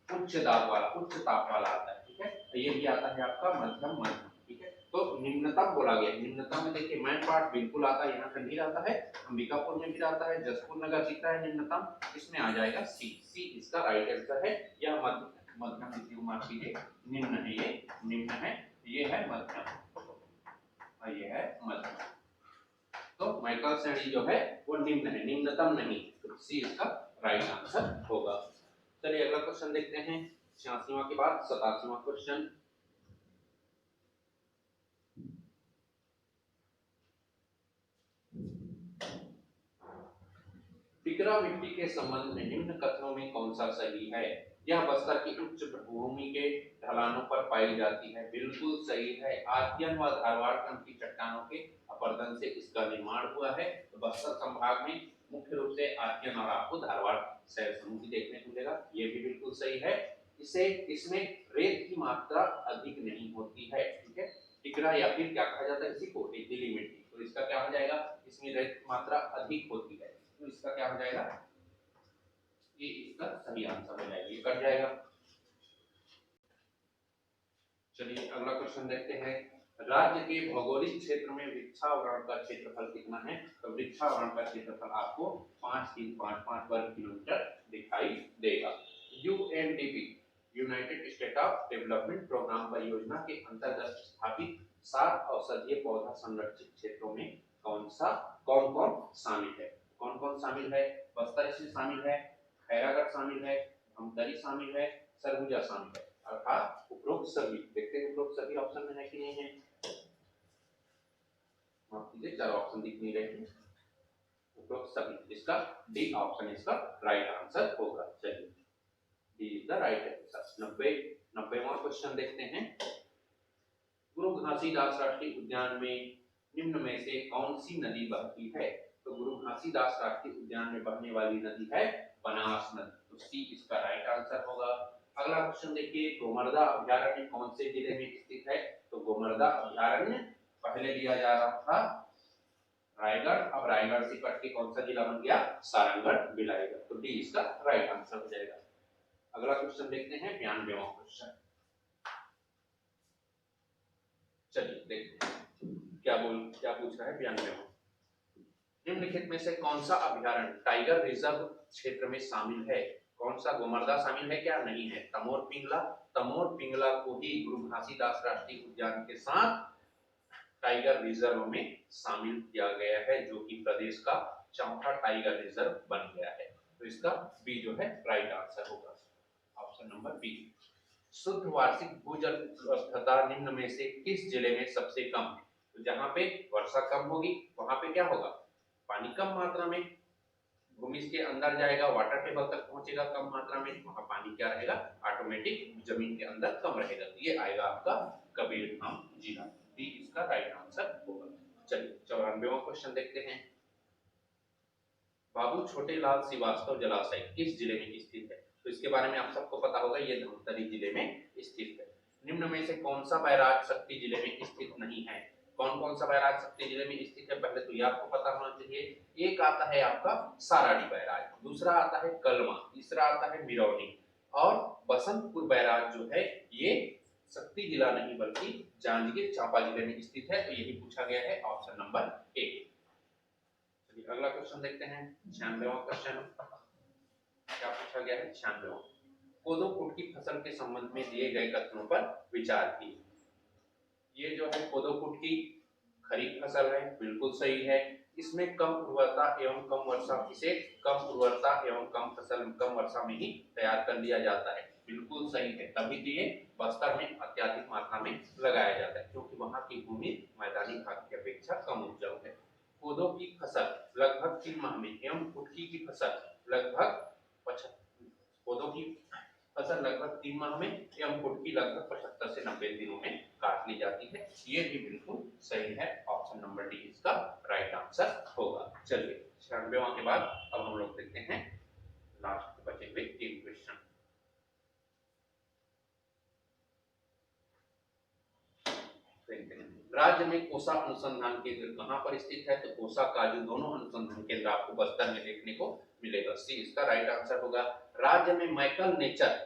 उच्च दाब वाला, उच्च ताप वाला आता है। ठीक है, ये भी आता है आपका मध्यम। ठीक है, तो निम्नतम बोला गया। निम्नतम में देखिए मैन पार्ट बिल्कुल आता है, यहाँ पे नहीं आता है, अंबिकापुर में भी आता है, जसपुर नगर दिखता है निम्नतम, इसमें आ जाएगा सी। सी इसका राइट आंसर है। यह मध्यम तिथि को माफ कीजिए, निम्न है, ये निम्न है, ये है मध्यम और ये है मध्यम। तो माइकल श्रेणी जो है वो निम्न है, निम्नतम नहीं, तो सी इसका राइट आंसर होगा। चलिए अगला क्वेश्चन देखते हैं, 86वां के बाद 87वां क्वेश्चन। टिकरा मिट्टी के संबंध में निम्न कथनों में कौन सा सही है? यह बस्तर की उच्च भूमि के ढलानों पर पाई जाती है, बिल्कुल सही है। आद्यन व धारवाड़ क्रम की चट्टानों के अपरदन से इसका निर्माण हुआ है। तो बस्तर संभाग में मुख्य रूप से आद्यन और आपको धारवाड़ शैल समूह देखने को मिलेगा, ये भी बिल्कुल सही है। इसे इसमें रेत की मात्रा अधिक नहीं होती है, ठीक है। टिकरा या फिर क्या कहा जाता है इसी को, रेतीली मिट्टी, तो इसका क्या हो जाएगा, इसमें रेत की मात्रा अधिक होती है, तो इसका क्या हो जाएगा, ये इसका सही आंसर हो जाएगा, ये कट जाएगा। चलिए अगला क्वेश्चन देखते हैं, राज्य के भौगोलिक क्षेत्र में वृक्षावरण का क्षेत्रफल कितना है? तो वृक्षावरण का क्षेत्रफल आपको 5355 वर्ग किलोमीटर दिखाई देगा। UNDP united state of development programme परियोजना के अंतर्गत स्थापित 7 औषधीय पौधा संरक्षित क्षेत्रों में कौन कौन शामिल है? कौन कौन शामिल है? बस्तर इसमें शामिल है, खैरागढ़ शामिल है, धमतरी शामिल है, सरगुजा शामिल है, अर्थात उपरोक्त सभी। देखते हैं उपरोक्त सभी ऑप्शन में है कि नहीं है। माफ कीजिए, 4 ऑप्शन दिख नहीं रहे हैं। उपरोक्त सभी, इसका डी ऑप्शन इसका राइट आंसर होगा। चलिए D is the right answer. 90वां क्वेश्चन देखते हैं, गुरु घासीदास राष्ट्रीय उद्यान में निम्न में से कौन सी नदी बहती है? तो गुरु घासीदास राष्ट्रीय उद्यान में बहने वाली नदी है बनास नदी, तो सी इसका राइट आंसर होगा। अगला क्वेश्चन देखिए, गोमर्दा अभ्यारण्य कौन से जिले में स्थित है? तो गोमर्दा अभ्यारण्य पहले लिया जा रहा था रायगढ़, अब रायगढ़ से कट के कौन सा जिला बन गया, सारंगढ़ बिलाईगढ़, तो डी इसका राइट आंसर हो जाएगा। अगला क्वेश्चन देखते हैं, 92वां क्वेश्चन। चलिए देखते हैं क्या पूछ रहा है 92वां। निम्नलिखित में से कौन सा अभ्यारण्य टाइगर रिजर्व क्षेत्र में शामिल है? कौन सा? गोमर्दा शामिल है क्या? नहीं है। तमोर पिंगला को ही गुरु घासीदास राष्ट्रीय उद्यान के साथ टाइगर रिजर्व में शामिल किया गया है, जो कि प्रदेश का चौथा टाइगर रिजर्व बन गया है, तो इसका बी जो है राइट आंसर होगा, ऑप्शन नंबर बी। शुद्ध वार्षिक भूजल उपलब्धता निम्न में से किस जिले में सबसे कम है? तो जहां पे वर्षा कम होगी वहां पे क्या होगा, पानी कम मात्रा में भूमि के अंदर जाएगा, वाटर टेबल तक पहुंचेगा कम मात्रा में, वहां पानी क्या रहेगा, ऑटोमेटिक जमीन के अंदर कम रहेगा, ये आएगा आपका कबीरधाम जिला, डी इसका राइट आंसर होगा। चलिए 94वां क्वेश्चन देखते हैं, बाबू छोटेलाल श्रीवास्तव जलाशय किस जिले में स्थित है? तो इसके बारे में आप सबको पता होगा, ये धमतरी जिले में स्थित है। निम्न में से कौन सा बैराज शक्ति जिले में स्थित नहीं है? कौन कौन सा बैराज शक्ति जिले में स्थित है, पहले तो ये आपको पता होना चाहिए। एक आता है आपका साराडी बैराज, दूसरा आता है कलमा, तीसरा आता है मिरौनी, और बसंतपुर बैराज जो है ये शक्ति जिला नहीं बल्कि जांजगीर चांपा जिले में स्थित है, तो यही पूछा गया है, ऑप्शन नंबर ए। अगला क्वेश्चन देखते हैं, 96वां क्वेश्चन क्या पूछा गया है, 96वां। कोदो कुट की फसल के संबंध में दिए गए कथनों पर विचार कीजिए। ये जो है कोदो कुट की खरीफ फसल है, बिल्कुल सही है। इसमें कम उर्वरता एवं कम वर्षा, इसे कम उर्वरता एवं कम वर्षा में ही तैयार कर लिया जाता है, बिल्कुल सही है। तभी तो ये बस्तर में अत्यधिक मात्रा में लगाया जाता है, क्योंकि वहां की भूमि मैदानी भाग की अपेक्षा कम उपजाऊ है। कोदो की फसल लगभग 3 माह में एवं कुटकी की फसल लगभग कोदो की फसल लगभग 3 माह में एवं कुटकी लगभग 75 से 90 दिनों में काट ली जाती है, ये भी बिल्कुल सही है, ऑप्शन नंबर डी इसका राइट आंसर होगा। चलिए 96वां के बाद अब हम लोग देखते हैं लास्ट बचे हुए 3 क्वेश्चन। राज्य में कोसा अनुसंधान केंद्र कहां पर स्थित है? तो कोसा काजू दोनों अनुसंधान केंद्र आपको बस्तर में देखने को मिलेगा, सी इसका राइट आंसर होगा। राज्य में माइकल नेचर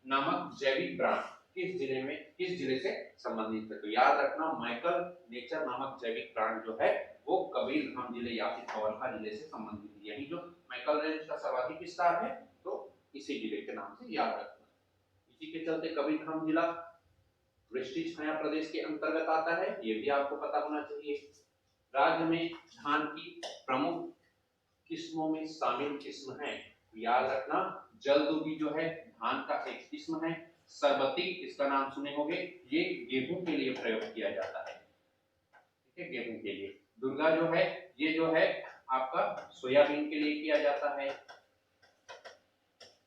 नामक जैविक ब्रांड किस जिले से संबंधित है। तो याद रखना माइकल नेचर नामक जैविक प्लांट जो है वो कबीरधाम जिले या फिर कवर्धा जिले से संबंधित है। यही जो माइकल रेंज का सर्वाधिक विस्तार है तो इसी जिले के नाम से याद रखना। इसी के चलते कबीरधाम जिला वृष्टि छाया प्रदेश के अंतर्गत आता है, ये भी आपको पता होना चाहिए। राज्य में धान की प्रमुख किस्मों में शामिल किस्म है, याद रखना जलदुबी जो है धान का एक किस्म है। सरबती इसका नाम सुने होंगे, ये गेहूं के लिए प्रयोग किया जाता है, ठीक है, गेहूं के लिए। दुर्गा जो है ये जो है आपका सोयाबीन के लिए किया जाता है।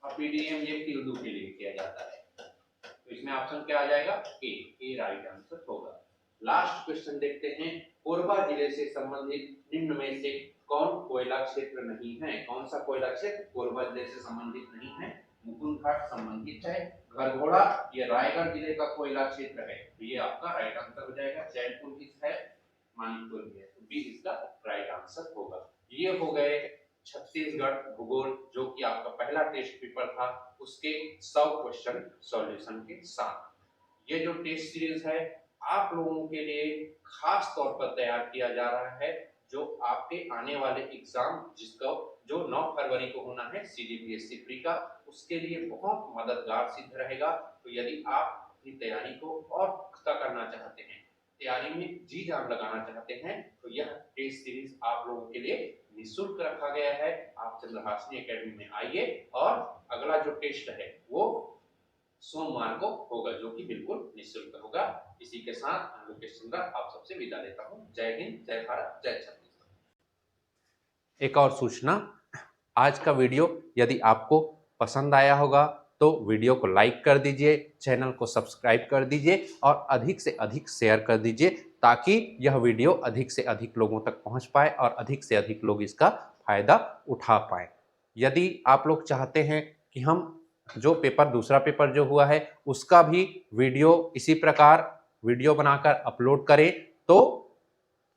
पीडीएम ये तिलदू के लिए किया जाता है। तो इसमें ऑप्शन क्या आ जाएगा, ए राइट आंसर होगा। लास्ट क्वेश्चन देखते हैं, कोरबा जिले से संबंधित निम्न में से कौन कोयला क्षेत्र नहीं है। कौन सा कोयला क्षेत्र कोरबा जिले से संबंधित नहीं है, मुकुंद घाट संबंधित है। घरघोड़ा ये रायगढ़ जिले का कोयला क्षेत्र है, तो ये आपका राइट आंसर हो जाएगा। चैनपुर किस है, मानिकपुर भी है, तो बी इसका राइट आंसर होगा। ये हो गए छत्तीसगढ़ भूगोल जो कि आपका पहला टेस्ट पेपर था उसके 100 क्वेश्चन सॉल्यूशन के साथ। ये जो टेस्ट सीरीज है आप लोगों के लिए खास तौर पर तैयार किया जा रहा है, जो आपके आने वाले एग्जाम जिसका जो 9 फरवरी को होना है सीडीपीएससी प्री का, उसके लिए बहुत मददगार सिद्ध रहेगा। तो यदि आप अपनी तैयारी को और पुख्ता करना चाहते हैं, तैयारी में जी जान लगाना चाहते हैं, तो यह टेस्ट सीरीज आप लोगों के लिए निःशुल्क रखा गया है। आप चंद्रहासिनी एकेडमी में आइए और अगला जो टेस्ट है वो सोमवार को होगा जो कि बिल्कुल निःशुल्क होगा। इसी के साथ मैं लोकेश चंद्रा आप सबसे विदा लेता हूँ। जय हिंद, जय भारत, जय छत्तीसगढ़। एक और सूचना, आज का वीडियो यदि आपको पसंद आया होगा तो वीडियो को लाइक कर दीजिए, चैनल को सब्सक्राइब कर दीजिए और अधिक से अधिक शेयर कर दीजिए ताकि यह वीडियो अधिक से अधिक लोगों तक पहुंच पाए और अधिक से अधिक लोग इसका फायदा उठा पाए। यदि आप लोग चाहते हैं कि हम जो पेपर दूसरा पेपर जो हुआ है उसका भी वीडियो इसी प्रकार वीडियो बनाकर अपलोड करें तो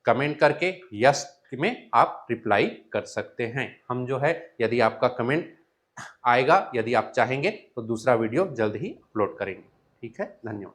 कमेंट करके यस में आप रिप्लाई कर सकते हैं। हम जो है यदि आपका कमेंट आएगा, यदि आप चाहेंगे तो दूसरा वीडियो जल्द ही अपलोड करेंगे। ठीक है, धन्यवाद।